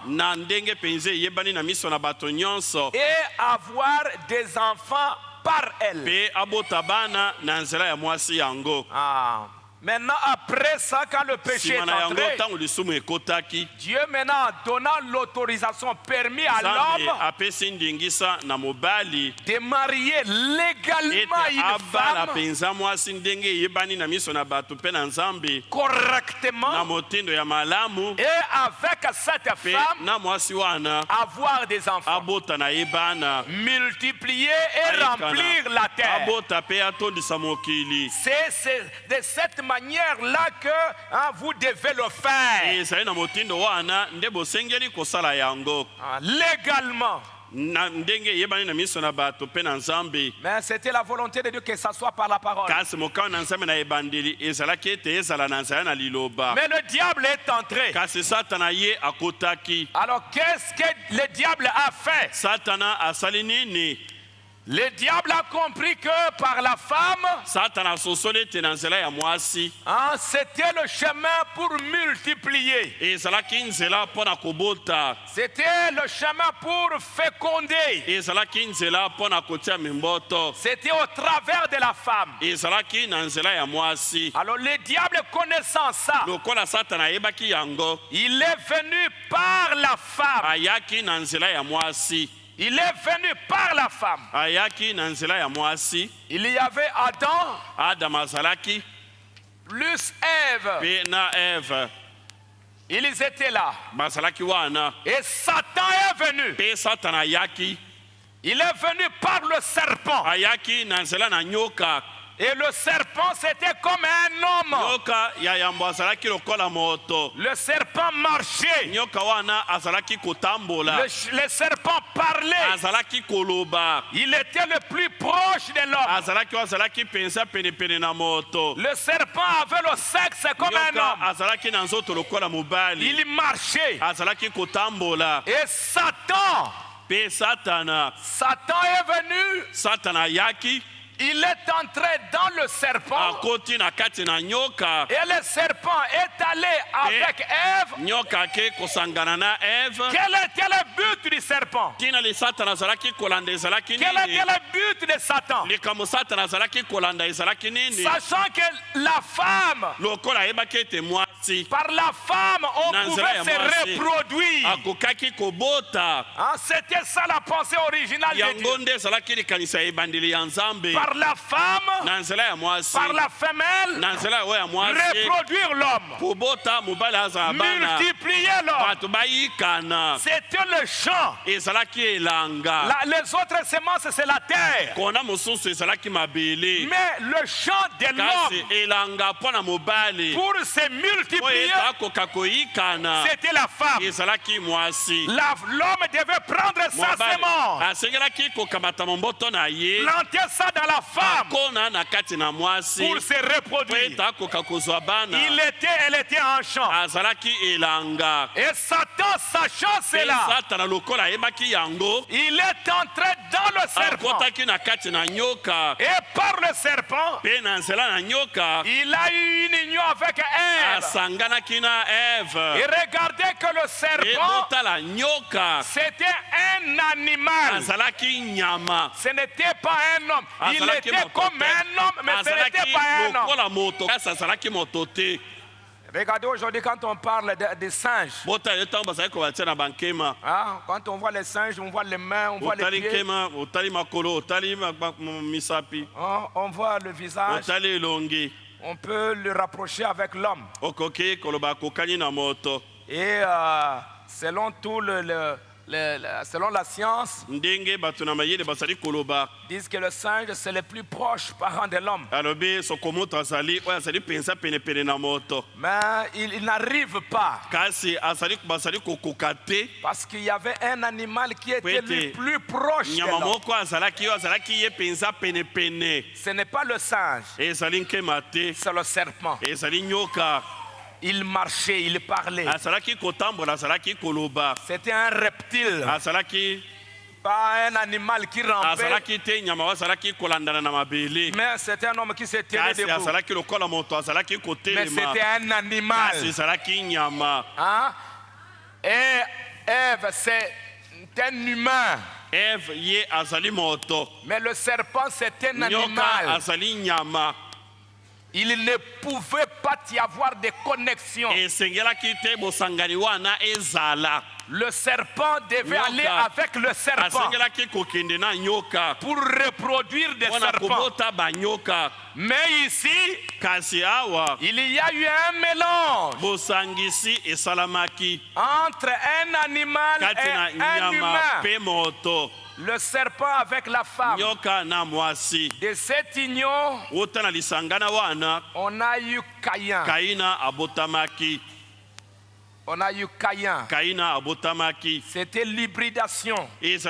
et avoir des enfants par elle. Maintenant, après ça, quand le péché est entré, Dieu maintenant donnant l'autorisation, permis à l'homme de marier légalement une femme correctement et avec cette femme avoir des enfants, multiplier et remplir la terre. C'est de cette manière-là que vous devez le faire. Légalement. Mais c'était la volonté de Dieu que ça soit par la parole. Mais le diable est entré. Alors qu'est-ce que le diable a fait? Le diable a compris que par la femme, c'était le chemin pour multiplier. C'était le chemin pour féconder. C'était au travers de la femme. Alors le diable, connaissant ça, il est venu par la femme. Il est venu par la femme. Il y avait Adam plus Ève. Ils étaient là. Et Satan est venu. Il est venu par le serpent. Et le serpent, c'était comme un homme. Le serpent marchait. Le serpent parlait. Il était le plus proche de l'homme. Le serpent avait le sexe comme un homme. Il marchait. Et Satan est venu. Il est entré dans le serpent. Et le serpent est allé avec Ève. Quel était le but du serpent? Quel était le but de Satan? Sachant que la femme, par la femme, on pouvait se reproduire. C'était ça la pensée originale de Dieu. Par la femme, par la femelle, reproduire l'homme, multiplier l'homme. C'était le champ. Les autres semences, c'est la terre. Mais le champ de l'homme, pour se multiplier, c'était la femme. L'homme devait prendre sa semence, planter ça dans la femme pour se reproduire. Elle était en champ. Et Satan, sachant cela, il est entré dans le serpent. Et par le serpent, il a eu une union avec Ève. Et regardez que le serpent, c'était un animal. Ce n'était pas un homme. Il était comme un homme, mais ce n'était pas un homme. Regardez aujourd'hui quand on parle des singes. Quand on voit les singes, on voit les mains, on voit les pieds. On voit le visage. On peut le rapprocher avec l'homme. Et selon tout selon la science, disent que le singe c'est le plus proche parent de l'homme. Mais il n'arrive pas. Parce qu'il y avait un animal qui était le plus proche de l'homme. Ce n'est pas le singe, c'est le serpent. Il marchait, il parlait. C'était un reptile. Pas un animal qui rampait. Mais c'était un homme qui se tenait debout. Mais c'était un animal. Et Ève, c'est un humain. Mais le serpent, c'est un animal. il ne pouvait pas y avoir de connexion. Le serpent devait aller avec le serpent pour reproduire des serpents. Mais ici, il y a eu un mélange entre un animal et un humain. Le serpent avec la femme. De cette union, on a eu Caïn. On a eu Caïn. C'était l'hybridation. C'était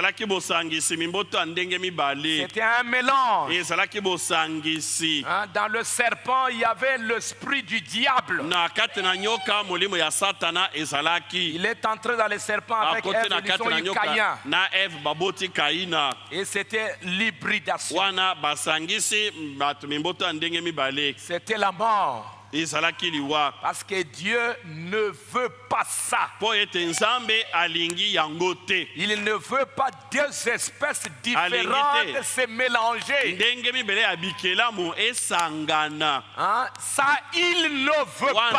un mélange. Dans le serpent, il y avait l'esprit du diable. Il est entré dans le serpent avec Ève, ils ont eu Caïn. Et c'était l'hybridation. C'était la mort. Parce que Dieu ne veut pas ça. Il ne veut pas deux espèces différentes se mélanger. Ça, il ne veut pas.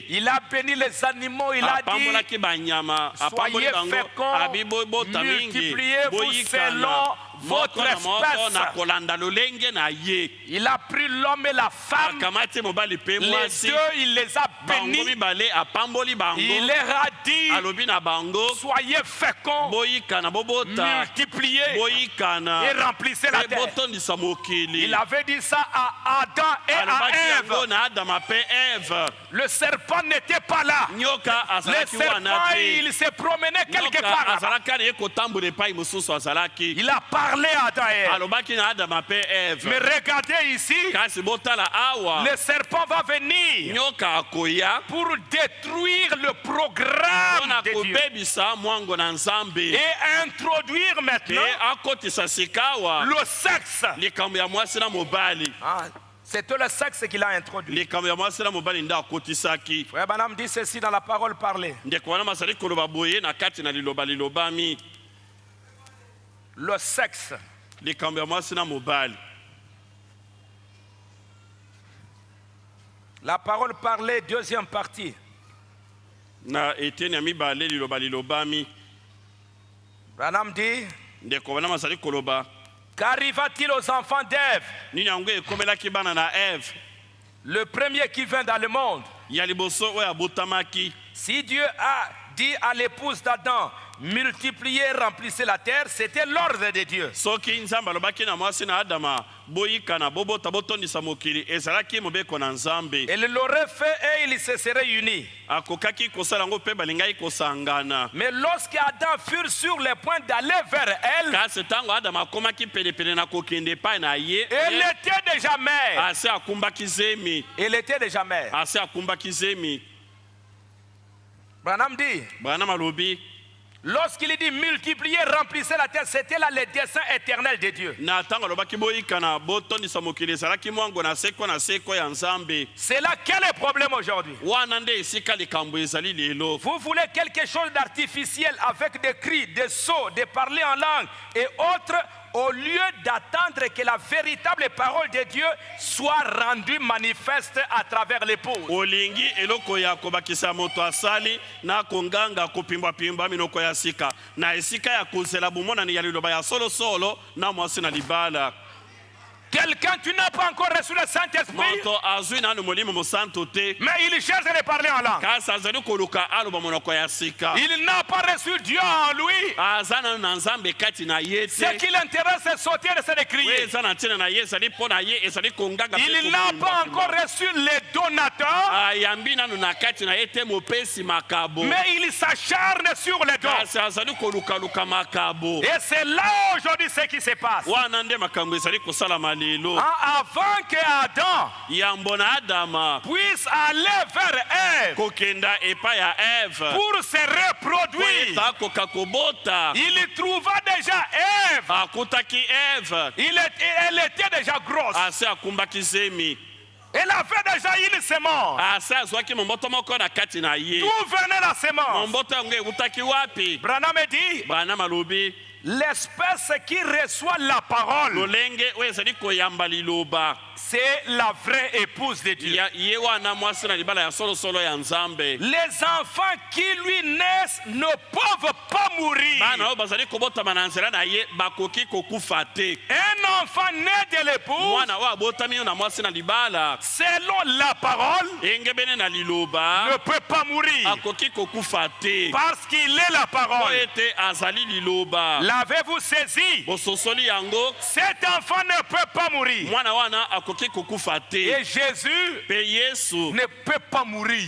Il a béni les animaux, il a dit soyez féconds, multipliez-vous selon votre espèce. Il a pris l'homme et la femme, les deux, il les a bénis. Il leur a dit soyez féconds, multipliez et remplissez la terre. Il avait dit ça à Adam et à Ève. Le serpent n'était pas là. Le serpent, il se promenait quelque part. Il a parlé à Adam et Ève. Mais regardez ici, le serpent va venir pour détruire le programme de Dieu et introduire maintenant le sexe. C'était le sexe qu'il a introduit. Frère Branham dit ceci dans la parole parlée. Le sexe. La parole parlée, deuxième partie. Branham dit, qu'arriva-t-il aux enfants d'Ève? Le premier qui vint dans le monde. Si Dieu a dit à l'épouse d'Adam, multipliez, remplissez la terre, c'était l'ordre de Dieu. Elle l'aurait fait et ils se seraient unis. Mais lorsque Adam fut sur le point d'aller vers elle, elle était déjà mère. Elle était déjà mère. Branham dit, lorsqu'il dit multiplier, remplissez la terre, c'était là le dessein éternel de Dieu. C'est là quel est le problème aujourd'hui? Vous voulez quelque chose d'artificiel avec des cris, des sauts, des parler en langue et autres, au lieu d'attendre que la véritable parole de Dieu soit rendue manifeste à travers l'épouse. Quelqu'un, tu n'as pas encore reçu le Saint-Esprit, mais il cherche à parler en langue. Il n'a pas reçu Dieu en lui. Ce qui l'intéresse, c'est sauter et se crier. Il n'a pas encore reçu les donateurs, mais il s'acharne sur les dons. Et c'est là aujourd'hui ce qui se passe. Avant que Adam puisse aller vers Ève pour se reproduire, il trouva déjà Ève. Elle était déjà grosse. Elle avait déjà une semence. D'où venait la semence? Branham dit, l'espèce qui reçoit la parole, c'est la vraie épouse de Dieu. Les enfants qui lui naissent ne peuvent pas mourir. Un enfant né de l'épouse, selon la parole, ne peut pas mourir parce qu'il est la parole. L'avez-vous saisi? Cet enfant ne peut pas mourir. Et Jésus ne peut pas mourir.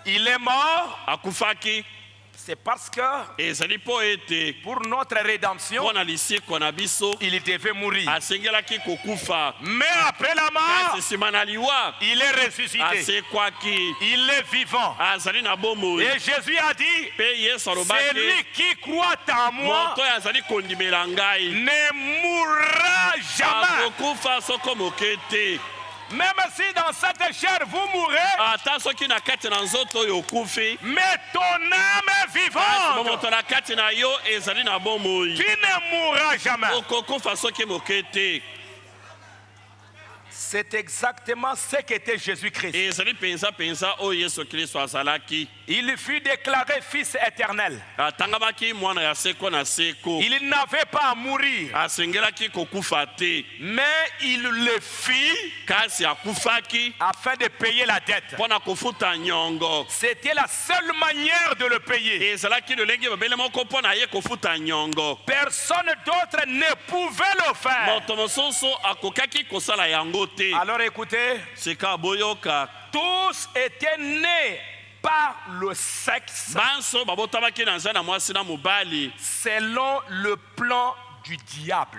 Il est mort. C'est parce que pour notre rédemption, il devait mourir. Mais après la mort, il est ressuscité. Il est vivant. Et Jésus a dit, celui qui croit en moi ne mourra jamais. Même si dans cette chair vous mourrez, mais ton âme est vivante. Tu ne mourras jamais. C'est exactement ce qu'était Jésus-Christ. Il fut déclaré fils éternel. Il n'avait pas à mourir, mais il le fit afin de payer la dette. C'était la seule manière de le payer. Personne d'autre ne pouvait le faire. Alors écoutez, tous étaient nés par le sexe selon le plan du diable.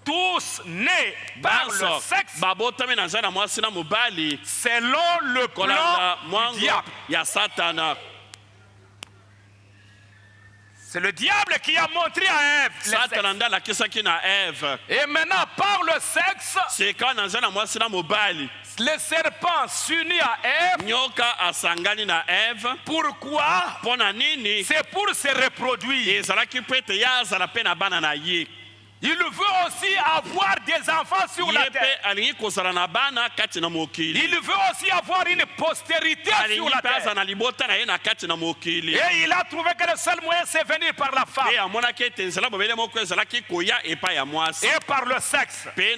Tous nés par le sexe selon le plan du diable. C'est le diable qui a montré à Ève. Et maintenant, par le sexe, le serpent s'unit à Ève. Pourquoi? C'est pour se reproduire. Il veut aussi avoir des enfants sur la terre. Il veut aussi avoir une postérité sur la terre. Et il a trouvé que le seul moyen c'est venir par la femme. Et par le sexe. C'est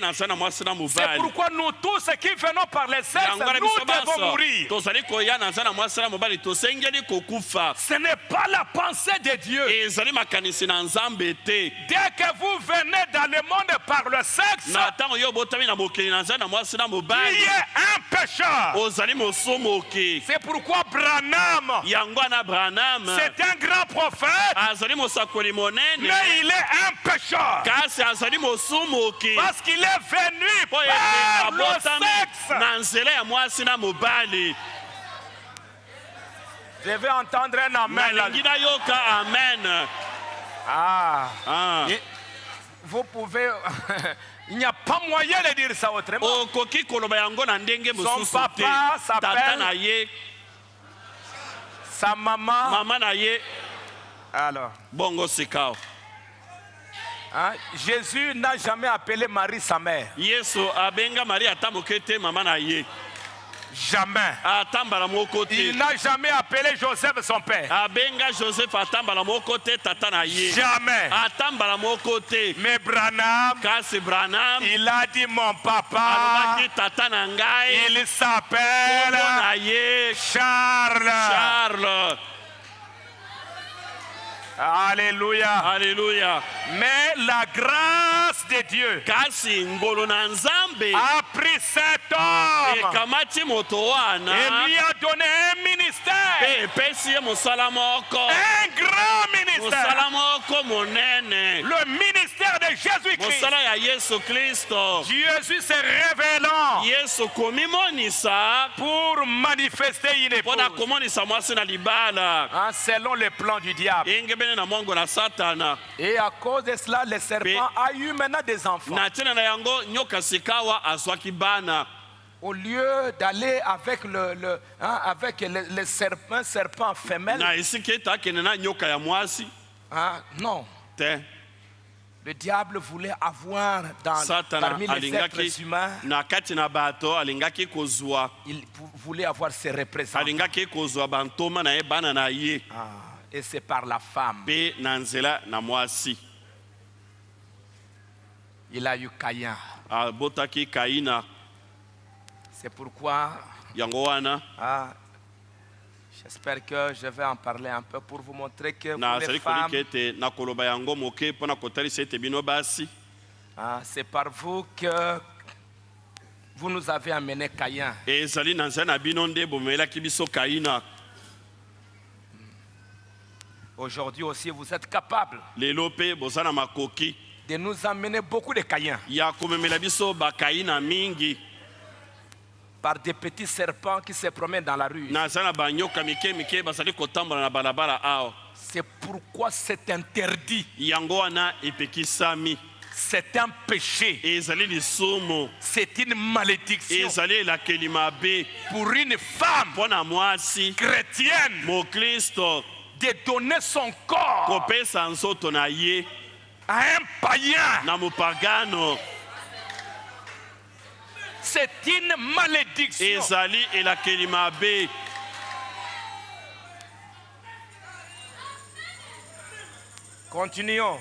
pourquoi nous tous qui venons par le sexe, nous devons mourir. Ce n'est pas la pensée de Dieu. Dès que vous venez dans le monde par le sexe, il y a un pécheur. C'est pourquoi Branham, c'est un grand prophète, mais il est un pécheur parce qu'il est venu par le sexe. Je vais entendre un amen. Vous pouvez... Il n'y a pas moyen de dire ça autrement. Son papa s'appelle... Sa maman... Alors... Jésus n'a jamais appelé Marie sa mère. Jamais. Il n'a jamais appelé Joseph son père. Jamais. Mais Branham, il a dit mon papa, il s'appelle Charles. Alléluia. Alléluia. Mais la grâce de Dieu a pris cet homme et lui a donné un ministère, un grand ministère, le ministère de Jésus-Christ. Jésus se révélant pour manifester une épouse selon le plan du diable. Et à cause de cela, le serpent a eu maintenant des enfants. au lieu d'aller avec avec les serpents femelles, non. Le diable voulait avoir parmi les êtres humains, il voulait avoir ses représentants. Et c'est par la femme. Il a eu Caïn. C'est pourquoi j'espère que je vais en parler un peu pour vous montrer que vous les femmes, c'est par vous que vous nous avez amené Caïn. Aujourd'hui aussi, vous êtes capables de nous amener beaucoup de Caïns. Par des petits serpents qui se promènent dans la rue. C'est pourquoi c'est interdit. C'est un péché. C'est une malédiction. Pour une femme chrétienne de donner son corps à un païen. C'est une malédiction. Continuons.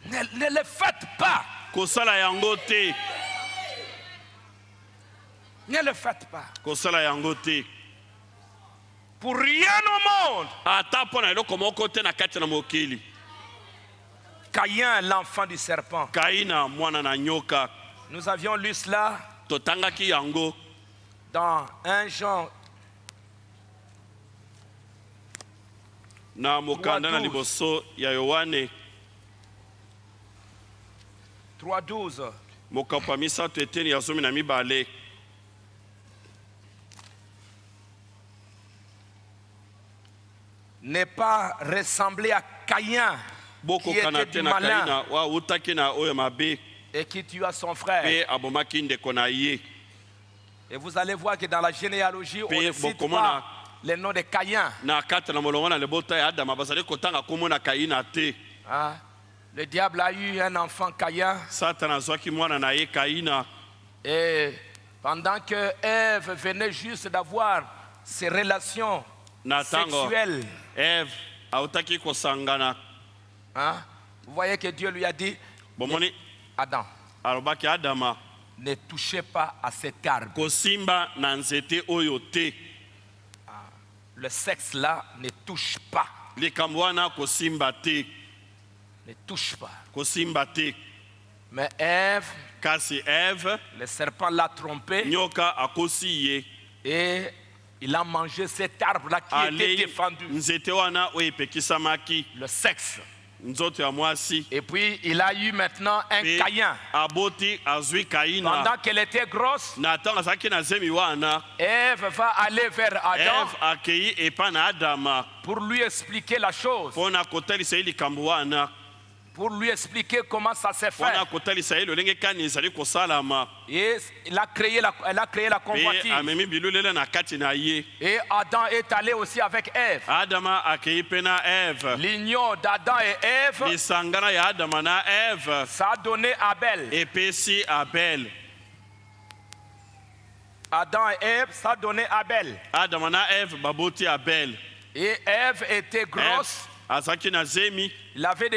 Ne le faites pas. Ne le faites pas. Pour rien au monde. Caïn, l'enfant du serpent. Nous avions lu cela dans 1 Jean 3:12. Ne pas ressembler à Caïn, qui était du malin et qui tua son frère. Et vous allez voir que dans la généalogie, on ne cite pas le nom de Caïn. Le diable a eu un enfant Caïn. Et pendant que Ève venait juste d'avoir ses relations sexuelles, vous voyez que Dieu lui a dit, Adam, ne touchez pas à cet arbre. Le sexe là ne touche pas. Ne touche pas. Mais Ève, le serpent l'a trompé et il a mangé cet arbre-là qui était défendu. Le sexe. Et puis il a eu maintenant un Caïn. Pendant qu'elle était grosse, Ève va aller vers Adam pour lui expliquer la chose. Pour lui expliquer comment ça s'est fait. Et elle a créé la convoitise. Et Adam est allé aussi avec Ève. L'union d'Adam et Ève, ça a donné Abel. Adam et Ève, ça a donné Abel. Et Ève était grosse. Elle avait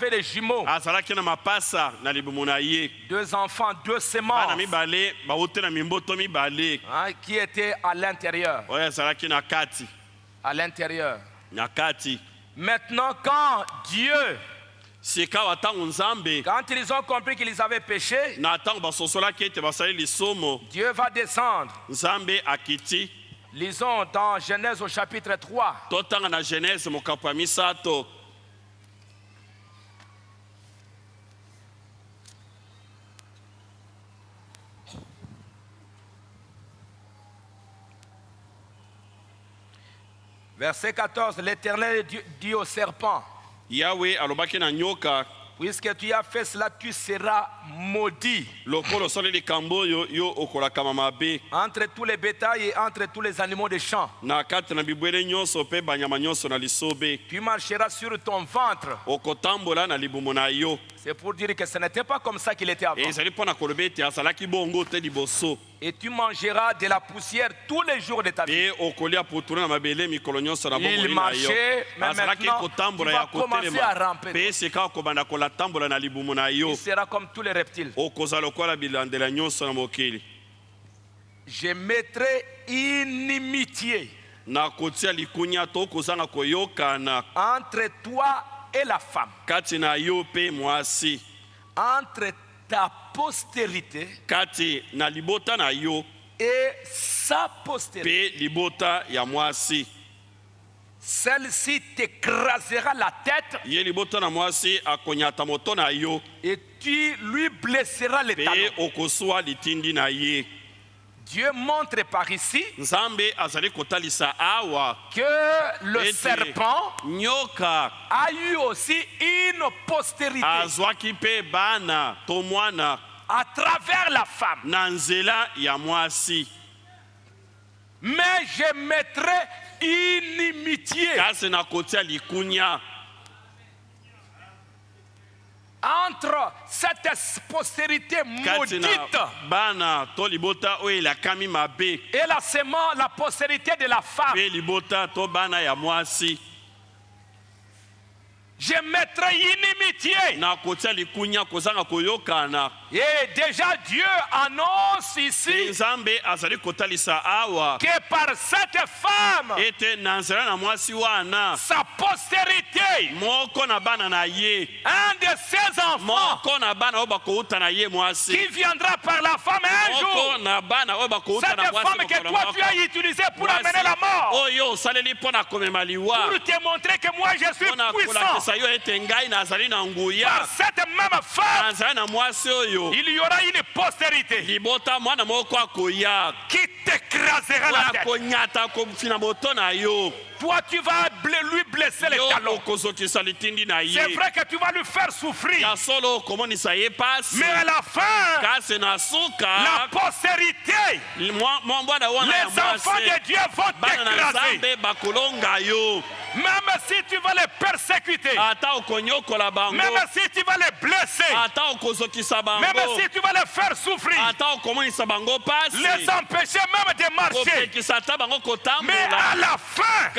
des jumeaux. 2 enfants, 2 semences. Qui étaient à l'intérieur. À l'intérieur. Maintenant, quand Dieu, quand ils ont compris qu'ils avaient péché, Dieu va descendre. Lisons dans Genèse au chapitre 3. Verset 14, l'Éternel dit au serpent, Puisque tu as fait cela, tu seras maudit. Entre tous les bétails et entre tous les animaux des champs. Tu marcheras sur ton ventre. C'est pour dire que ce n'était pas comme ça qu'il était avant. Et tu mangeras de la poussière tous les jours de ta vie. Il marchait, mais maintenant, tu vas commencer à ramper. Il sera comme tous les reptiles. Je mettrai inimitié entre toi et la femme, entre ta postérité et sa postérité. Celle-ci t'écrasera la tête et tu lui blesseras les talons. Dieu montre par ici que le serpent a eu aussi une postérité à travers la femme. Mais je mettrai inimitié entre cette postérité maudite et la sémence, la postérité de la femme. Je mettrai inimitié. Et déjà Dieu annonce ici que par cette femme, sa postérité, un de ses enfants qui viendra par la femme un jour, cette femme que toi tu as utilisée pour amener la mort, pour te montrer que moi je suis puissant. Par cette même femme, il y aura une postérité qui t'écrasera la tête. Toi, tu vas lui blesser les talons. C'est vrai que tu vas lui faire souffrir. Mais à la fin, la postérité, les enfants de Dieu vont t'écraser. Même si tu vas les persécuter, même si tu vas les blesser, même si tu vas les faire souffrir, les empêcher même de marcher, mais à la fin,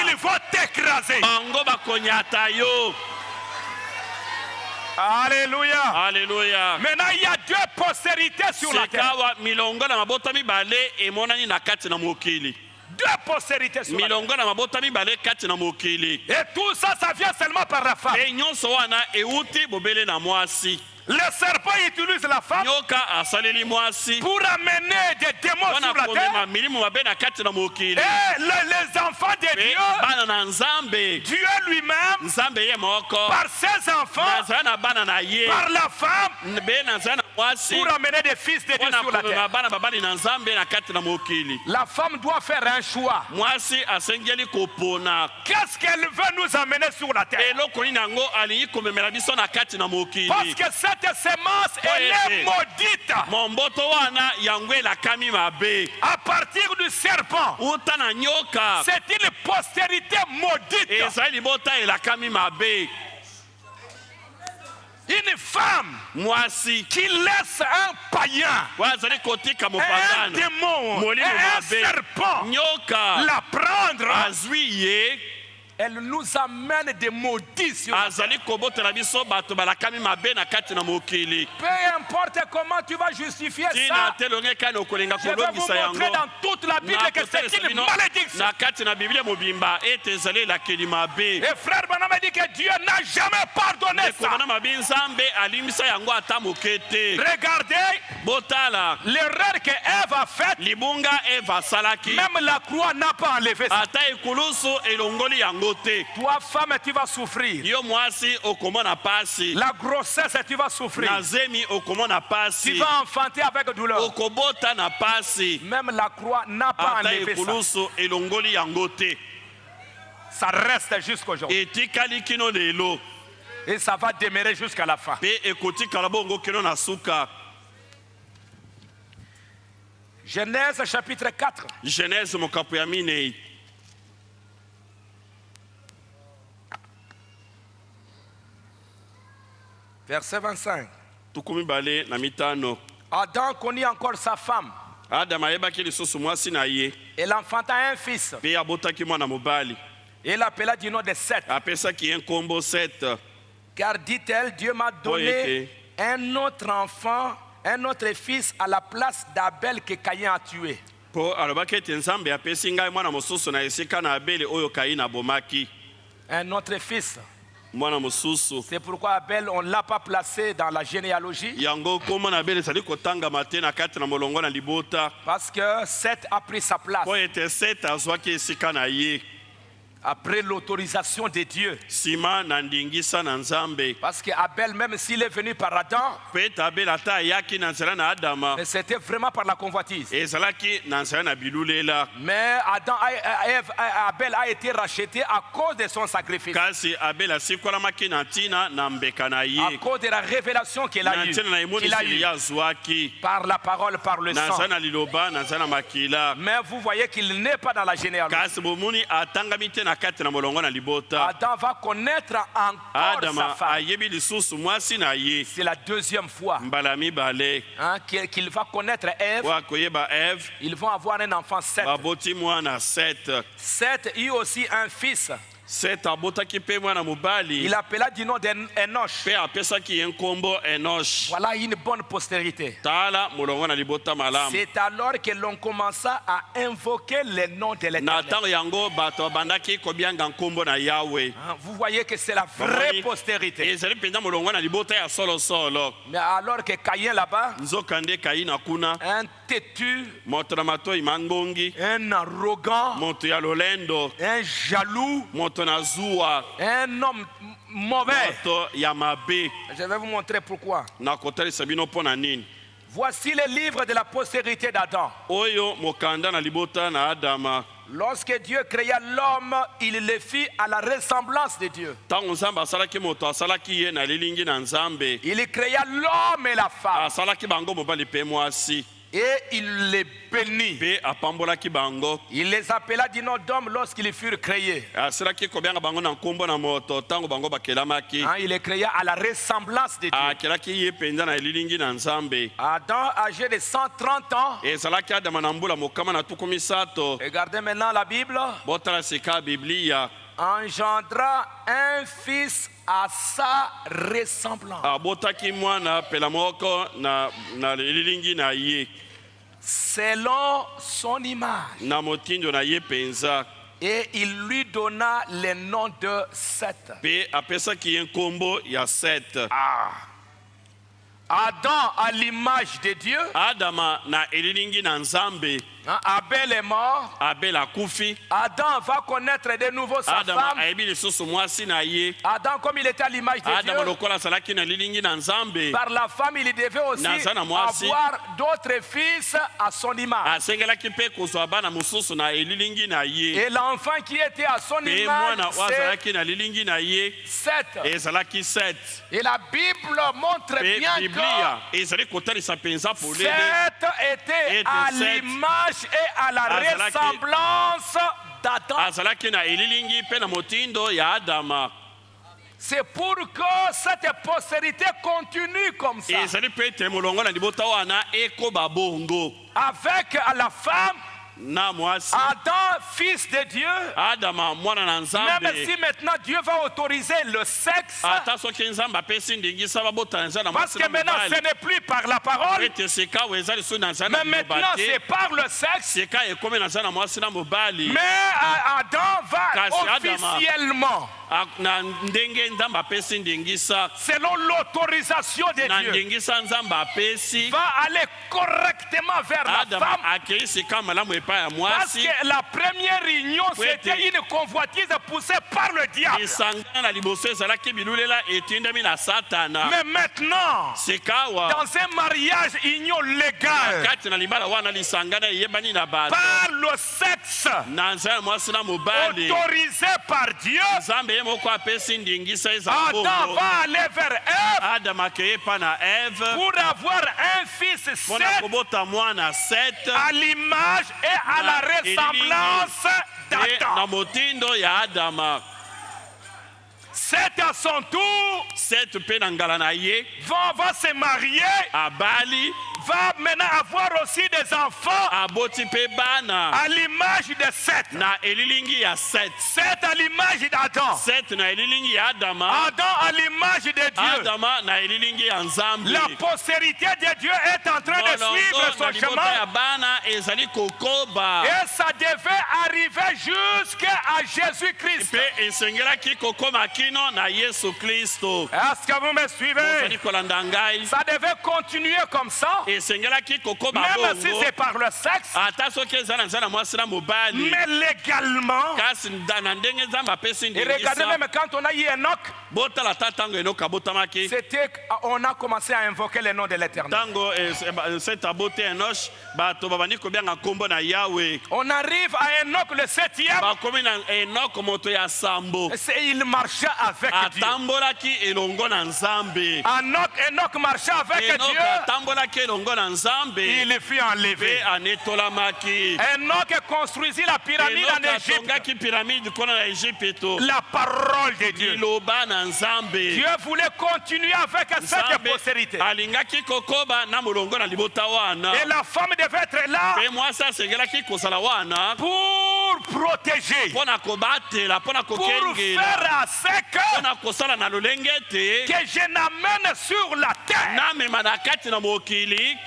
ils vont t'écraser. Alléluia. Alléluia. Maintenant, il y a deux postérités sur la terre. Deux postérités sur la terre. Et tout ça, ça vient seulement par la femme. Le serpent utilise la femme pour amener des démons sur la terre. Et les enfants de Dieu, Dieu lui-même, par ses enfants, par la femme, pour amener des fils de Dieu sur la terre. La femme doit faire un choix. Qu'est-ce qu'elle veut nous amener sur la terre? Parce que cette semence, elle est maudite. À partir du serpent, c'est une postérité maudite. Une femme qui laisse un païen, un démon, un serpent la prendre, elle nous amène des maudits sur la terre. Peu importe comment tu vas justifier ça, je vais vous montrer dans toute la Bible que c'est une malédiction. Et frère Branham dit que Dieu n'a jamais pardonné ça. Regardez l'erreur que Ève a faite. Même la croix n'a pas enlevé ça. Toi, femme, tu vas souffrir. La grossesse, tu vas souffrir. Tu vas enfanter avec douleur. Même la croix n'a pas enlevé ça. Ça reste jusqu'aujourd'hui. Et ça va demeurer jusqu'à la fin. Genèse chapitre 4. Genèse mokapo ya minei. Verset 25. Tukumi bale na mitano. Adam connut encore sa femme. Adam ayebaki lisusu mwasi na ye. Elle enfanta un fils. Pe abotaki mwana mobali. Et l'appela du nom de Seth. Apesaki un kombo Seth. Car dit-elle, Dieu m'a donné un autre enfant, un autre fils à la place d'Abel que Caïn a tué. Po alobaki ete Nzambe apesi ngai mwana mosusu na esika na Abel oyo Kain abomaki. Un autre fils. C'est pourquoi Abel, on ne l'a pas placé dans la généalogie. Parce que Seth a pris sa place. Après l'autorisation de Dieu. Parce qu'Abel, même s'il est venu par Adam, mais c'était vraiment par la convoitise. Mais Abel a été racheté à cause de son sacrifice. À cause de la révélation qu'il a eue. Par la parole, par le sang. Mais vous voyez qu'il n'est pas dans la généalogie. Adam va connaître encore sa femme. C'est la deuxième fois qu'il va connaître Ève. Ils vont avoir un enfant, Seth. Seth eut aussi un fils. Il appela du nom d'Enoch. Voilà une bonne postérité. C'est alors que l'on commença à invoquer le nom de l'Éternel. Vous voyez que c'est la vraie postérité. Mais alors que Caïn là-bas, un têtu, un arrogant, un jaloux, un homme mauvais. Je vais vous montrer pourquoi. Voici le livre de la postérité d'Adam. Lorsque Dieu créa l'homme, il le fit à la ressemblance de Dieu. Il créa l'homme et la femme. Et il les bénit. Il les appela du nom d'homme lorsqu'ils furent créés. Il les créa à la ressemblance de Dieu. Adam, âgé de 130 ans, regardez maintenant la Bible, engendra un fils à sa ressemblance. Selon son image. Et il lui donna le nom de Seth. Adam à l'image de Dieu. Abel est mort. Adam va connaître de nouveau sa femme. Adam, comme il était à l'image de Dieu, par la femme, il devait aussi avoir d'autres fils à son image. Et l'enfant qui était à son image, c'est Seth. Et la Bible montre bien que Seth était à l'image et à la ressemblance d'Adam. C'est pour que cette postérité continue comme ça. Avec la femme, Adam, fils de Dieu, même si maintenant Dieu va autoriser le sexe, parce que maintenant ce n'est plus par la parole, mais maintenant c'est par le sexe. Mais Adam va officiellement, selon l'autorisation de Dieu, va aller correctement vers la femme. Parce que la première union, c'était une convoitise poussée par le diable. Mais maintenant, dans un mariage, union légale, par le sexe, autorisé par Dieu, Adam va aller vers Ève pour avoir un fils, Seth, à l'image et à la ressemblance d'Adam. Seth à son tour va se marier, va maintenant avoir aussi des enfants à l'image de Seth. Seth à l'image d'Adam. Adam à l'image de Dieu. La postérité de Dieu est en train de suivre son chemin. Et ça devait arriver jusqu'à Jésus-Christ. Est-ce que vous me suivez? Ça devait continuer comme ça. Même si c'est par le sexe. Mais légalement. Et regardez même quand on a eu Enoch. C'était, on a commencé à invoquer le nom de l'Éternel. On arrive à Enoch le 7e. Il marchait avec Dieu. Enoch marchait avec Dieu. Il fut enlevé. Enoch construisit la pyramide en Égypte. La parole de Dieu. Dieu voulait continuer avec cette postérité. Et la femme devait être là pour protéger, pour faire à sec que je n'amène sur la terre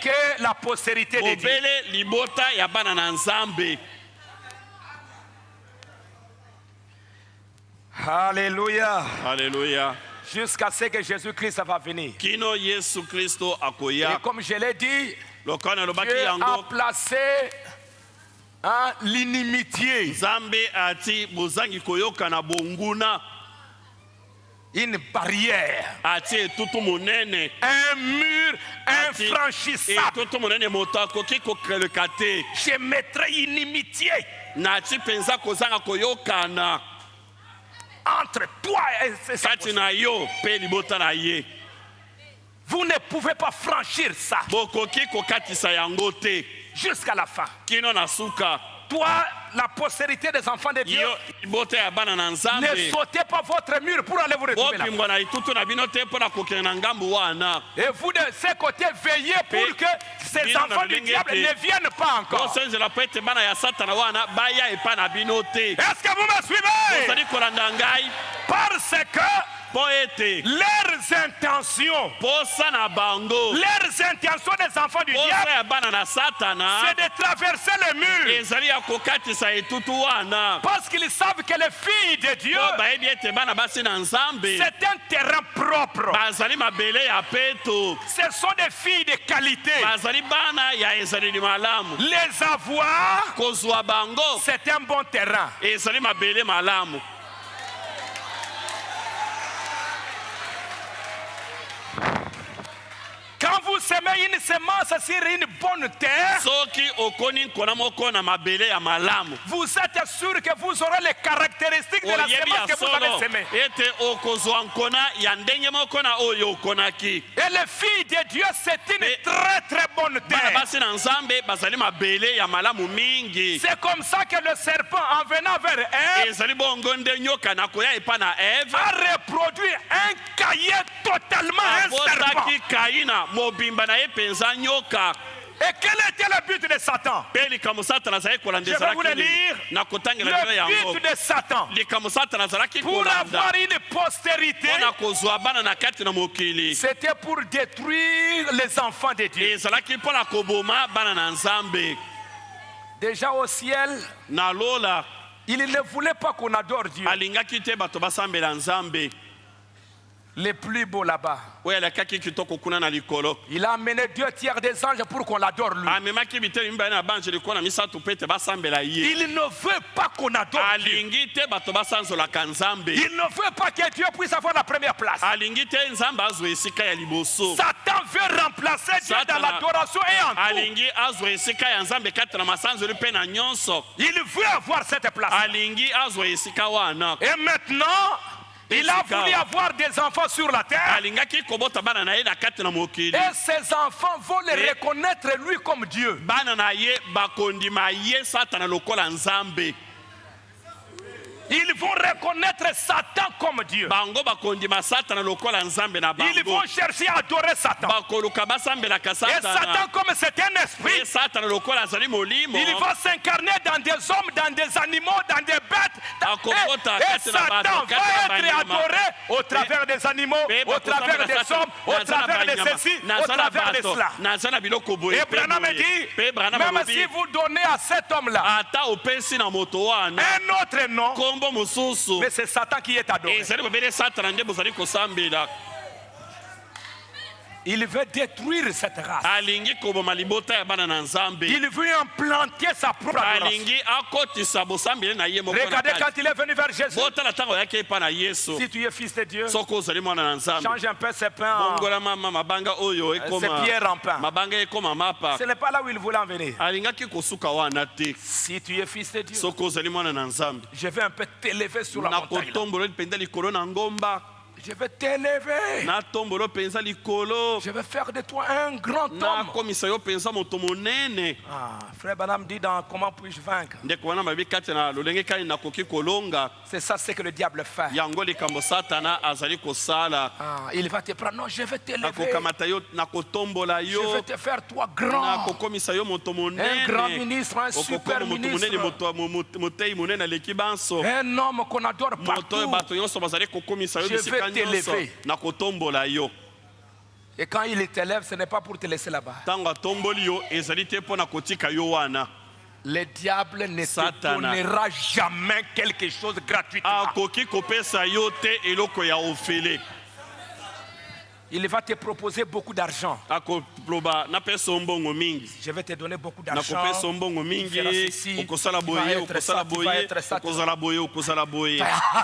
que la postérité de Dieu. Alléluia. Alléluia. Jusqu'à ce que Jésus-Christ va venir. Et comme je l'ai dit, Dieu a placé l'inimitié, une barrière, un mur infranchissable. Je mettrai inimitié entre toi et ça. Vous ne pouvez pas franchir ça jusqu'à la fin. Toi, la postérité des enfants de Dieu, ne sautez pas votre mur pour aller vous retrouver là. Et vous de ce côté, veillez pour que ces enfants du diable ne viennent pas encore. Est-ce que vous me suivez? Parce que leurs intentions des enfants du diable, c'est de traverser le mur. Parce qu'ils savent que les filles de Dieu, c'est un terrain propre. Ce sont des filles de qualité. Les avoir, c'est un bon terrain. Quand vous semez une semence sur une bonne terre, vous êtes sûr que vous aurez les caractéristiques de la semence que vous avez semée. Et les filles de Dieu, c'est une très très bonne terre. C'est comme ça que le serpent, en venant vers Ève, a reproduit un cahier totalement un serpent. Et quel était le but de Satan? Je vais vous le lire. Le but de Satan, pour avoir une postérité, c'était pour détruire les enfants de Dieu. Déjà au ciel, il ne voulait pas qu'on adore Dieu. Les plus beaux là-bas, il a amené 2/3 des anges pour qu'on l'adore lui. Il ne veut pas qu'on adore Dieu. Il ne veut pas que Dieu puisse avoir la première place. Satan veut remplacer Dieu dans l'adoration et en tout. Il veut avoir cette place. Et maintenant, Il a voulu avoir des enfants sur la terre. Et ses enfants vont le reconnaître lui comme Dieu. Ils vont reconnaître Satan comme Dieu. Ils vont chercher à adorer Satan. Et Satan, comme c'est un esprit, il va s'incarner dans des hommes, dans des animaux, dans des bêtes. Et Satan va être adoré au travers des animaux, au travers des hommes, au travers de ceci, au travers de cela. Et Branham dit, même si vous donnez à cet homme-là un autre nom, mais c'est Satan qui est adoré. Il veut détruire cette race. Il veut implanter sa propre race. Regardez quand il est venu vers Jésus. Si tu es fils de Dieu, change un peu ces pains, ces pierres en pain. Ce n'est pas là où il voulait en venir. Si tu es fils de Dieu, je vais un peu t'élever sur la montagne. Je vais t'élever. Je vais faire de toi un grand homme. Frère Branham dit dans Comment puis-je vaincre? C'est ça ce que le diable fait. Il va te prendre. Non, je vais t'élever. Je vais te faire toi grand. Un grand ministre, un super ministre. Un homme qu'on adore partout. Je vais t'élever. Et quand il t'élève, ce n'est pas pour te laisser là-bas. Le diable ne te donnera jamais quelque chose gratuitement. Il va te proposer beaucoup d'argent. Je vais te donner beaucoup d'argent.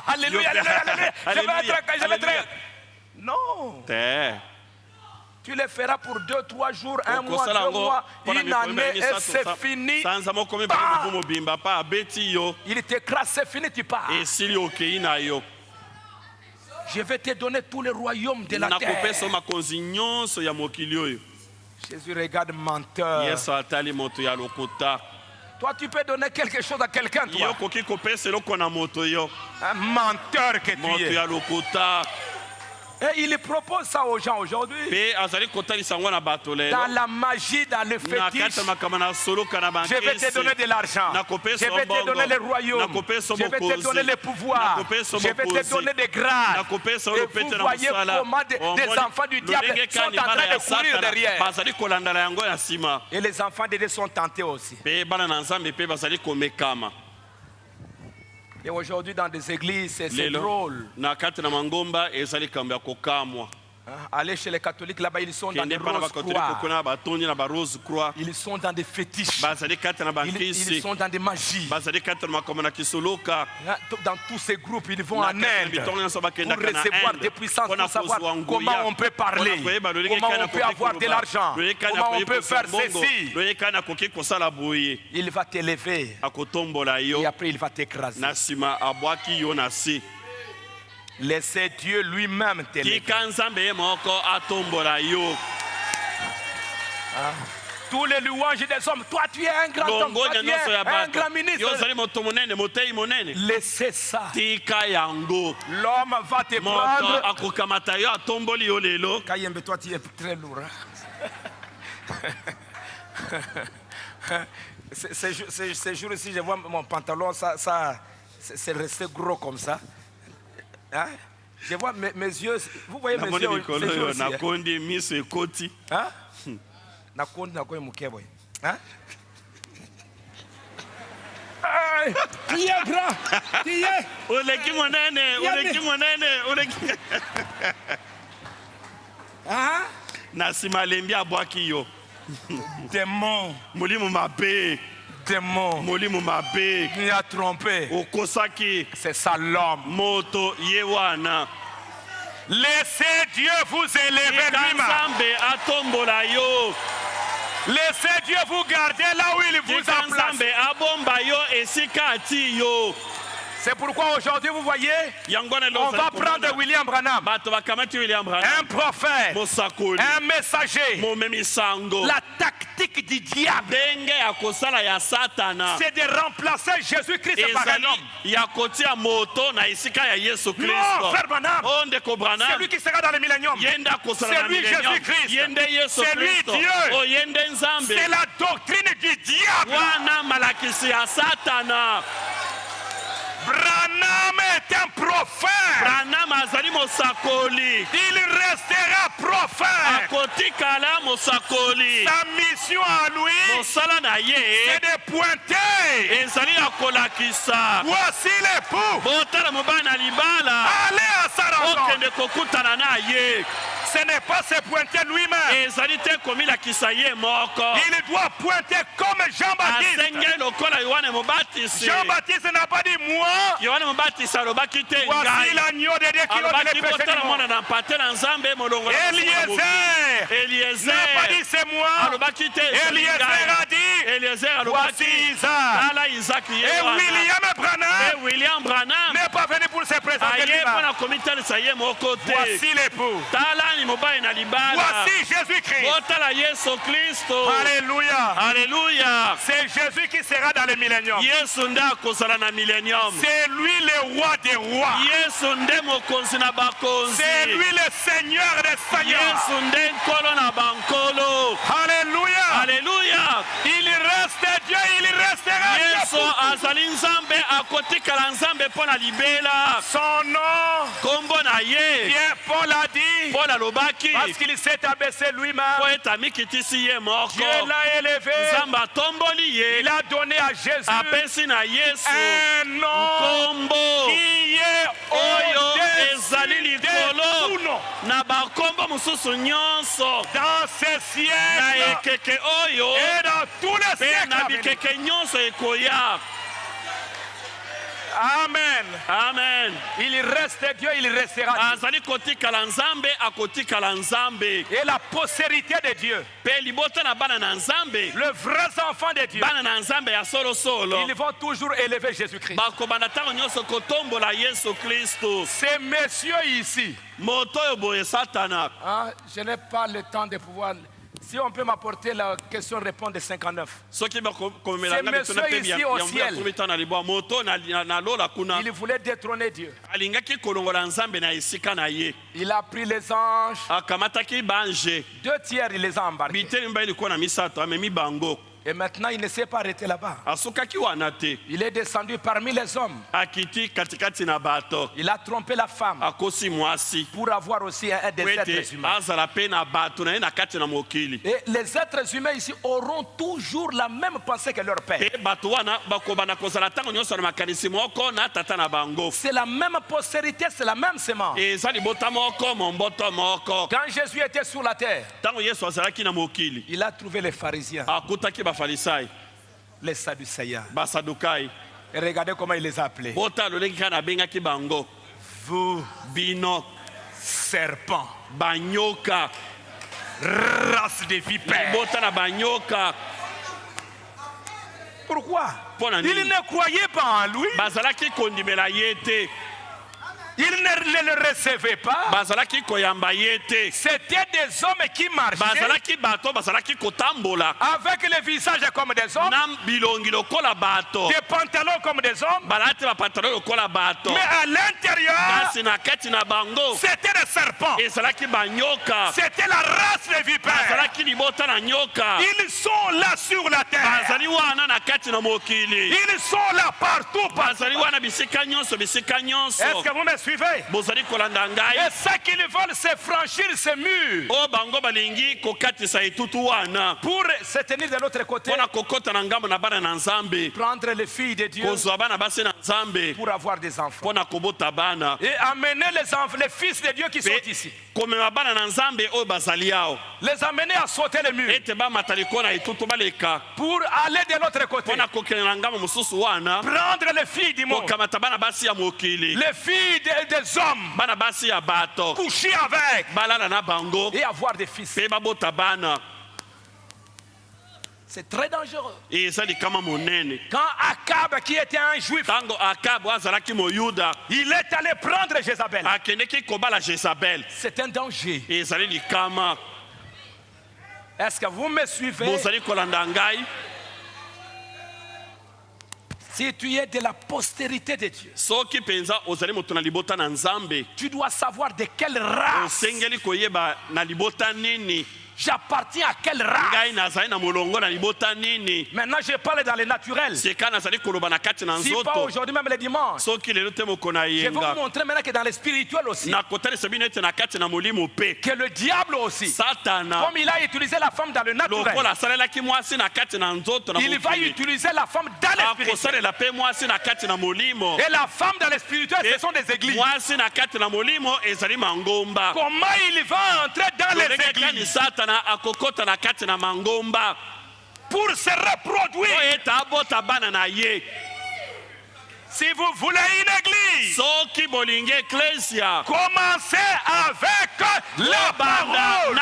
Alléluia, alléluia. Je vais être. Non. Tu le feras pour 2-3 jours, 1 mois, 2 mois, une année, et c'est fini. Il t'écrase, c'est fini, tu pars. Je vais te donner tous les royaumes de la terre. Jésus regarde menteur. Toi, tu peux donner quelque chose à quelqu'un, toi. Un menteur que tu es. Et il propose ça aux gens aujourd'hui. Dans la magie, dans le fétiche. Je vais te donner de l'argent. Je vais te donner le royaume. Je vais te donner le pouvoir. Je vais te donner des grâces. Et vous voyez comment des enfants du diable sont en train de courir derrière. Et les enfants de Dieu sont tentés aussi. Et aujourd'hui dans des églises, c'est drôle. Allez chez les catholiques, là-bas ils sont dans des roses croix. Ils sont dans des fétiches. Ils sont dans des magies. Dans tous ces groupes, ils vont en Inde pour recevoir des puissances, pour savoir comment on peut parler, comment on peut avoir de l'argent, comment on peut faire ceci. Il va t'élever et après il va t'écraser. Laissez Dieu lui-même t'élever. Tous les louanges des hommes. Toi tu es un grand homme. Toi tu es un grand ministre. Laissez ça. L'homme va te prendre. Kayembe, toi tu es très lourd. Ces jours-ci, je vois mon pantalon, ça c'est resté gros comme ça. Hein? Je vois mes yeux. Vous voyez mes yeux aussi, hein? Hein? Tu es grand. Tu es. Démon. Démon. Il a trompé. C'est ça l'homme. Laissez Dieu vous élever lui-même. Laissez Dieu vous garder là où il vous a placé. C'est pourquoi aujourd'hui, vous voyez, on va prendre William Branham, un prophète, un messager. La tactique du diable, c'est de remplacer Jésus-Christ par un homme. Non, frère Branham, c'est lui qui sera dans le millénium. C'est lui Jésus-Christ. C'est lui Dieu. C'est la doctrine du diable. Branham est un prophète. Il restera prophète. Sa mission à lui, c'est de pointer. Voici l'époux. Allez à sa rencontre. Ce n'est pas se pointer lui-même. Il doit pointer comme Jean-Baptiste. Jean-Baptiste n'a pas dit moi. Voici l'agneau de Dieu qui ôte les péchés du monde. Eliezer n'a pas dit c'est moi. Eliezer a dit voici Isaac. Et William Branham n'est pas venu pour se présenter lui-même. Voici l'époux. Voici Jésus-Christ. Alléluia. Alléluia. C'est Jésus qui sera dans le millénium. C'est lui le roi des rois. C'est lui le Seigneur des seigneurs. Alléluia. Alléluia. Il reste Dieu, il restera Dieu. Son nom, Paul a dit, parce qu'il s'est abaissé lui-même, Dieu l'a élevé. Il a donné à Jésus un nom qui est au-dessus de tout nom. Dans ces siècles et dans tous les siècles. Amen. Amen. Il reste Dieu, il restera Dieu. Et la postérité de Dieu, le vrai enfant de Dieu, ils vont toujours élever Jésus-Christ. Ces messieurs ici, je n'ai pas le temps de pouvoir... Si on peut m'apporter la question-réponse de 59. Ces messieurs ici au ciel, il voulait détrôner Dieu. Il a pris les anges. 2 tiers, il les a embarqués. Et maintenant, il ne s'est pas arrêté là-bas. Il est descendu parmi les hommes. Il a trompé la femme pour avoir aussi un des êtres humains. Et les êtres humains ici auront toujours la même pensée que leur père. C'est la même postérité, c'est la même semence. Quand Jésus était sur la terre, il a trouvé les pharisiens, les Sadducéens. Et regardez comment il les a appelés. Vous, serpents, race de vipères. Pourquoi? Ils ne croyaient pas en lui. Ils ne le recevaient pas. C'était des hommes qui marchaient avec les visages comme des hommes, des pantalons comme des hommes, mais à l'intérieur, c'était des serpents. C'était la race des vipères. Ils sont là sur la terre. Ils sont là partout. Est-ce que vous me suivez? Et ça qu'ils veulent, c'est franchir ces murs pour se tenir de l'autre côté, prendre les filles de Dieu pour avoir des enfants et amener les fils de Dieu qui sont ici, les amener à sauter les murs pour aller de l'autre côté, prendre les filles du monde, les filles des hommes, coucher avec et avoir des fils. C'est très dangereux. Quand Akab, qui était un juif, il est allé prendre Jézabel. C'est un danger. Est-ce que vous me suivez? Si tu es de la postérité de Dieu, tu dois savoir de quelle race. J'appartiens à quelle race? Maintenant je parle dans le naturel. Si pas aujourd'hui même le dimanche. Je vais vous montrer maintenant que dans le spirituel aussi, que le diable aussi, comme il a utilisé la femme dans le naturel, il va utiliser la femme dans le spirituel. Et la femme dans le spirituel, ce sont des églises. Comment il va entrer dans les églises pour se reproduire? Si vous voulez une église, commencez avec la parole.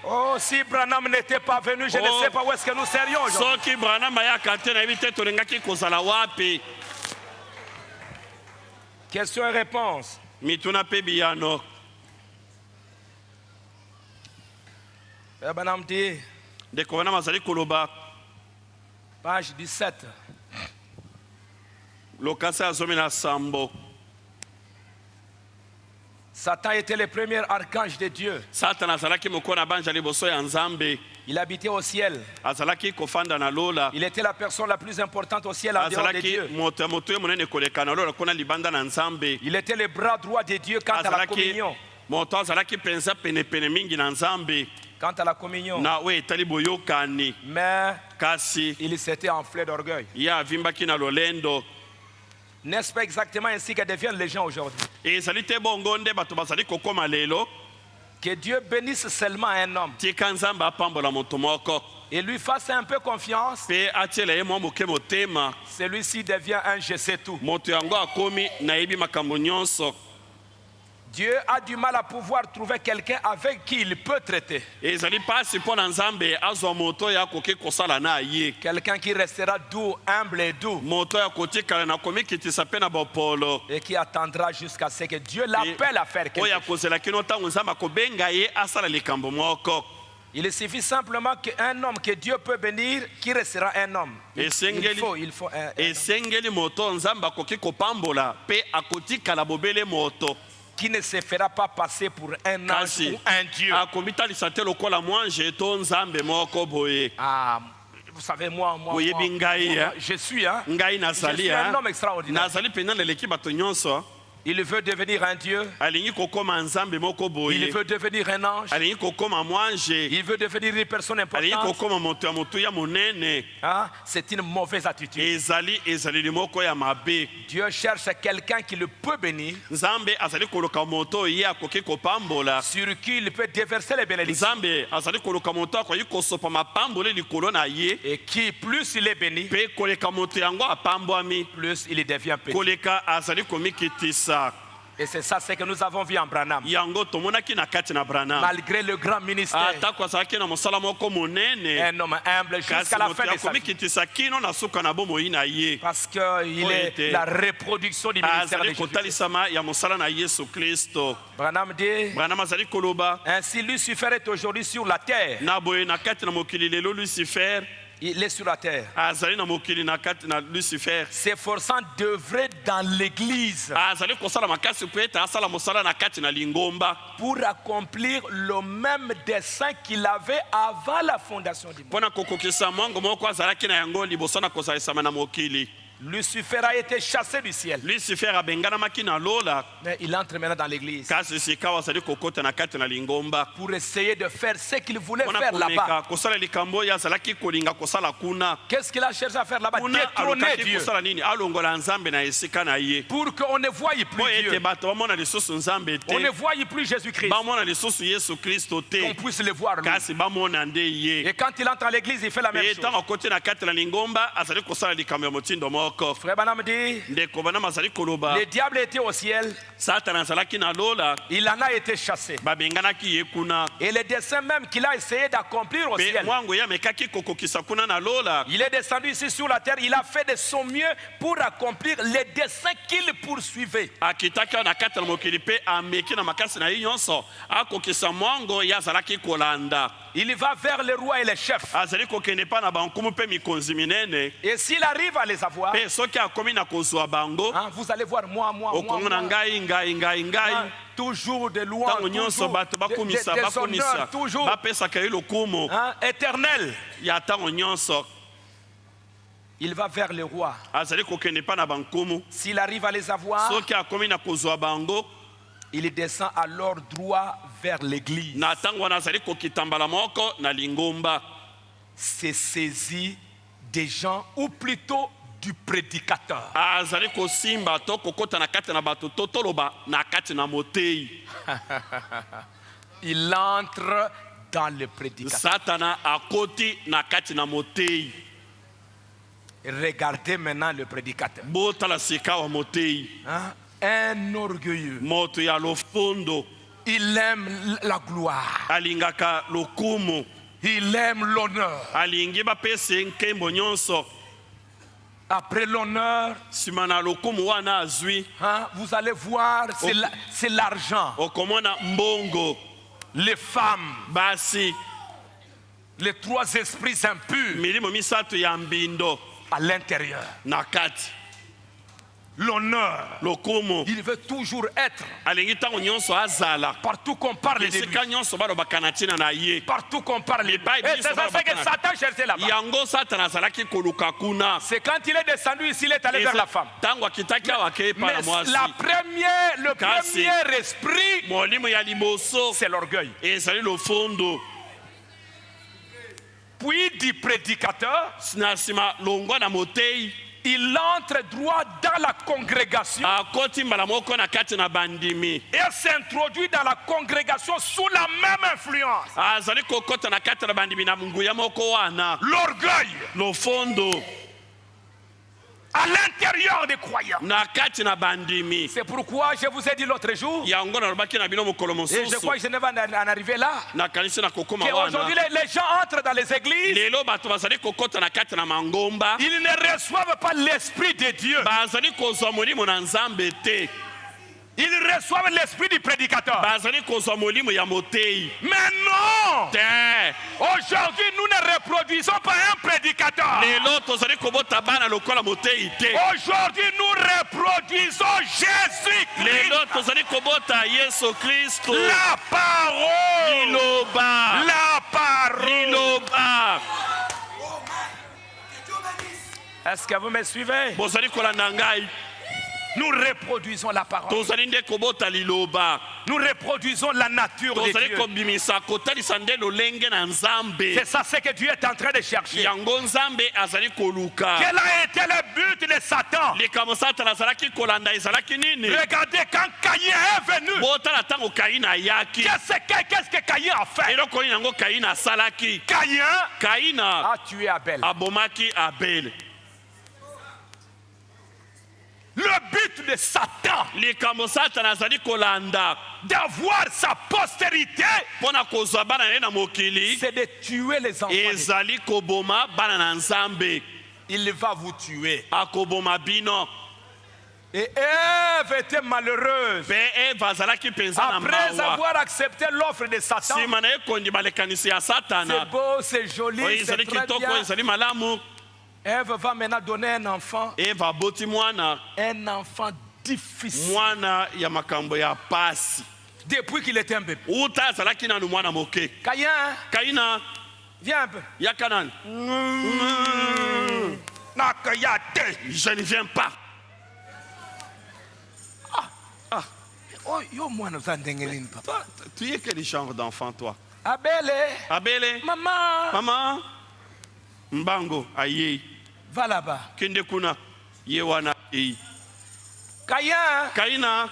Oh, si Branham n'était pas venu, je ne sais pas où est-ce que nous serions aujourd'hui. Question et réponse. Branham dit, page 17. Satan était le premier archange de Dieu. Il habitait au ciel. Il était la personne la plus importante au ciel en dehors de Dieu. Il était le bras droit de Dieu quant à la communion. Quant à la communion. Mais il s'était enflé d'orgueil. N'est-ce pas exactement ainsi que deviennent les gens aujourd'hui? Que Dieu bénisse seulement un homme et lui fasse un peu confiance. Celui-ci devient un je sais tout. Dieu a du mal à pouvoir trouver quelqu'un avec qui il peut traiter. Quelqu'un qui restera doux, humble et doux. Et qui attendra jusqu'à ce que Dieu l'appelle à faire quelque chose. Il suffit simplement qu'un homme que Dieu peut bénir, qui restera un homme. Il faut un homme qui ne se fera pas passer pour un ange ou un Dieu. Vous savez, moi je suis un homme extraordinaire. Il veut devenir un Dieu. Il veut devenir un ange. Il veut devenir une personne importante. C'est une mauvaise attitude. Dieu cherche quelqu'un qui le peut bénir, sur qui il peut déverser les bénédictions. Et qui, plus il est béni, plus il devient petit. Et c'est ça ce que nous avons vu en Branham. Malgré le grand ministère, un homme humble jusqu'à la fin de sa vie. Parce qu'il est la reproduction du ministère de Jésus-Christ. Branham dit, ainsi Lucifer est aujourd'hui sur la terre. Il est sur la terre, s'efforçant d'œuvrer dans l'église pour accomplir le même dessein qu'il avait avant la fondation du monde. Lucifer a été chassé du ciel. Mais il entre maintenant dans l'église pour essayer de faire ce qu'il voulait faire là-bas. Qu'est-ce qu'il a cherché à faire là-bas? Détrôner Dieu. Pour qu'on ne voie plus Dieu. On ne voie plus Jésus-Christ. Qu'on puisse le voir lui. Et quand il entre dans l'église, il fait la même chose. moko. Frère Branham dit, Ndeko bana mazali koloba. le diable était au ciel, Satan azalaki na lola. il en a été chassé. Babenganaki ye kuna. Et le dessein même qu'il a essayé d'accomplir au Pe ciel, mwango ya mekaki kokokisa kuna na lola. il est descendu ici sur la terre, il a fait de son mieux pour accomplir les desseins qu'il poursuivait. Akitaki na kati na mokili pe ameki na makasi na ye nyonso. Akokisa mwango ya azalaki kolanda. Il va vers les rois et les chefs. Azali kokende pa na bankumu pe mikonzi minene. Et s'il arrive à les avoir, Pe soki akomi na kozwa bango. vous allez voir moi, Okongona ngai. toujours de louanges, Tango nyonso bato bakumisa des bakumisa. honneurs, toujours Bapesaka ye lokumu. éternel. Ya tango nyonso. Il va vers les rois. Azali kokende pa na bankumu. S'il arrive à les avoir, Soki akomi na kozwa bango. il descend alors droit vers l'église. Na tango wana azali kokitambala moko na lingomba. C'est saisi des gens, ou plutôt du prédicateur. Azali kosimba to kokota na kati na bato to toloba na kati na motei. Il entre dans le prédicateur. Satana akoti na kati na motei. Regardez maintenant le prédicateur. Bota la sika wa motei. Un orgueilleux. Moto ya lofondo. Il aime la gloire. Alingaka lokumu. Il aime l'honneur. Alingi bapese nkembo nyonso. Après l'honneur, Simana lokumu wana azwi. vous allez voir, c'est l'argent, Okomona mbongo. les femmes, Basi. les trois esprits impurs Milimo misato ya mbindo. à l'intérieur. Na kati. L'honneur, Lokumu. il veut toujours être. Alingi tango nyonso azala. Partout qu'on parle de lui, Esika nyonso balobaka na tina na ye. partout qu'on parle de lui. Bible Et c'est ça ce que Satan cherchait là-bas. Yango Satan azalaki koluka kuna. C'est quand il est descendu ici, il est allé vers la femme. Tango akitaki awake pa na Mais mwasi. le Kasi. premier esprit, Molimo ya liboso. c'est l'orgueil. Ezali lofondo. Puis du prédicateur, Na sima longwa na motei. il entre droit dans la congrégation Akoti mbala moko na kati na bandimi. et s'introduit dans la congrégation sous la même influence. Azali kokota na kati na bandimi na munguya moko wana. L'orgueil Lofondo. à l'intérieur des croyants. Na kati na bandimi. C'est pourquoi je vous ai dit l'autre jour, Yango na lobaki na bino mokolo et je mosusu. crois que je ne vais en arriver là, Na kanisa na kokoma wana. qu'aujourd'hui les gens entrent dans les églises, Lelo bato bazali kokota na kati na mangomba. ils ne reçoivent pas l'esprit de Dieu. Bazali kozwa molimo na nzambe te. Ils reçoivent l'esprit du prédicateur. Bazali kozwa molimo ya motei. Mais non! Te. Aujourd'hui, nous ne reproduisons pas un prédicateur. Lelo tozali kobota bana lokola motei te. Aujourd'hui, nous reproduisons Jésus-Christ. Lelo tozali kobota Yesu Kristo. La parole. Liloba. La parole. Liloba. Est-ce que vous me suivez? Bozali kolanda ngai. Nous reproduisons la parole. Tozali nde kobota liloba. Nous reproduisons la nature de Tozali Dieu. kobimisa kotalisa nde lolenge na nzambe. C'est ça ce que Dieu est en train de chercher. Yango nzambe azali koluka. Quel a été le but de Satan? Likambo Satana azalaki kolanda ezalaki nini? Regardez quand Caïn est venu. Botala tango Kaina ayaki. Qu'est-ce que Caïn a fait? Eloko nini yango Kaina asalaki? Caïn Kaina a tué Abel. abomaki Abel. Le but de Satan, Likambo Satana azali kolanda d'avoir sa postérité, pona kozwa bana na ye na mokili c'est de tuer les enfants. de Dieu. ezali koboma bana na nzambe. Il va vous tuer. Akoboma bino. Et Ève était malheureuse. Pe Eva azalaki mpenza na Après mawa. avoir accepté l'offre de Satan, Sima na ye kondi balekanisi ya Satana. c'est beau, c'est joli, Oyo c'est ezali très kitoko bien. ezali malamu. Ève va maintenant donner un enfant aboti mwana. difficile. Mwana ya makambo ya pasi. Depuis qu'il était un bébé. Uta azalaki nanu mwana moke. Caïn, Kaina viens un peu. yaka nani? Je ne viens pas. Oh, yo mwana uzandengelini papa. Toi, tu es quel genre d'enfant toi? Abele, Abele. maman, Maman. Mbango aye. va là-bas. Kende kuna ye wana ei. Caïn, Kaina.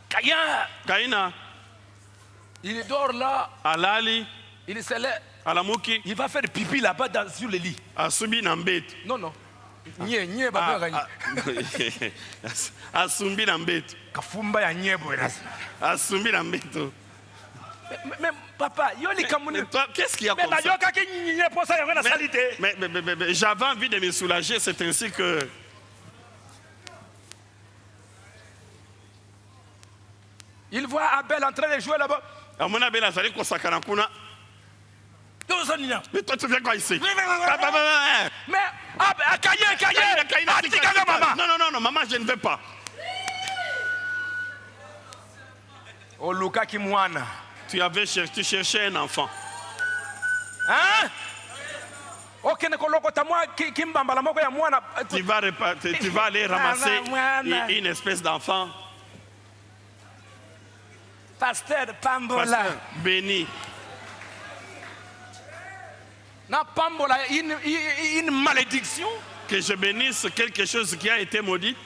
Caïn, Kaina. Il dort là. alali Il se lève. alamuki Il va faire pipi là-bas sur le lit. asubi na mbeto. Non. Nye baba gagné. Asumbi na mbeto. Kafumba ya nye boeras. Asumbi na mbeto. Mais papa, yoli kamune. Qu'est-ce qu'il y a comme ça? Mais j'avais envie de me soulager, c'est ainsi que il voit Abel en train de jouer là-bas. Amona Abel azali kosakana kuna. Mais toi tu viens quoi ici? Mais non, maman, je ne veux pas. Oh Luka Kimwana. Tu cherchais un enfant. Hein? Ok, tu vas aller ramasser une espèce d'enfant. Pasteur Pambola. Pasteur béni. Na Pambola, une malédiction. Que je bénisse quelque chose qui a été maudit.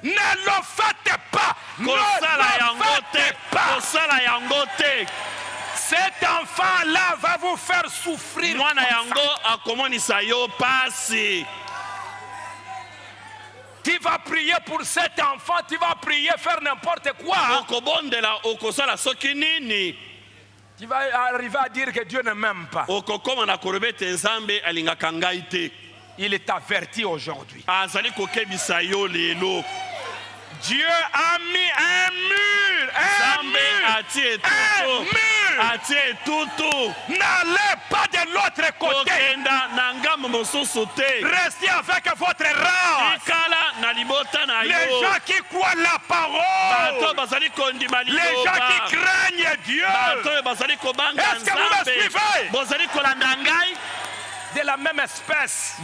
Ne le faites pas. Cet enfant-là va vous faire souffrir. Tu vas prier pour cet enfant, tu vas prier, faire n'importe quoi. Tu vas arriver à dire que Dieu ne m'aime pas. Il est averti aujourd'hui. Dieu a mis un mur. N'allez pas de l'autre côté. Restez avec votre race. Les gens qui croient la parole. Les gens qui craignent Dieu. Est-ce que vous me suivez? De la même espèce.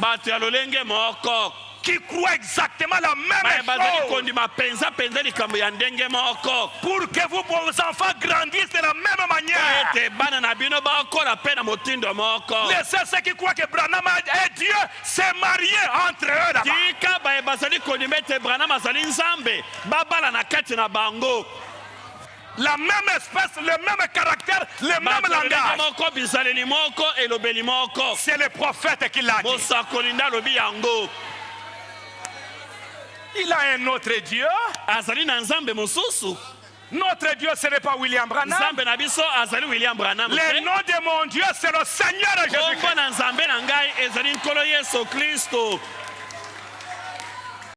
Qui croient exactement la même chose. Pour que vos enfants grandissent de la même manière. Laissez ceux qui croient que Branham est Dieu se marier entre eux là-bas. La même espèce, le même caractère, le même langage. C'est le prophète qui l'a dit. Il a un autre Dieu. Notre Dieu, ce n'est pas William Branham. Le nom de mon Dieu, c'est le Seigneur Jésus-Christ.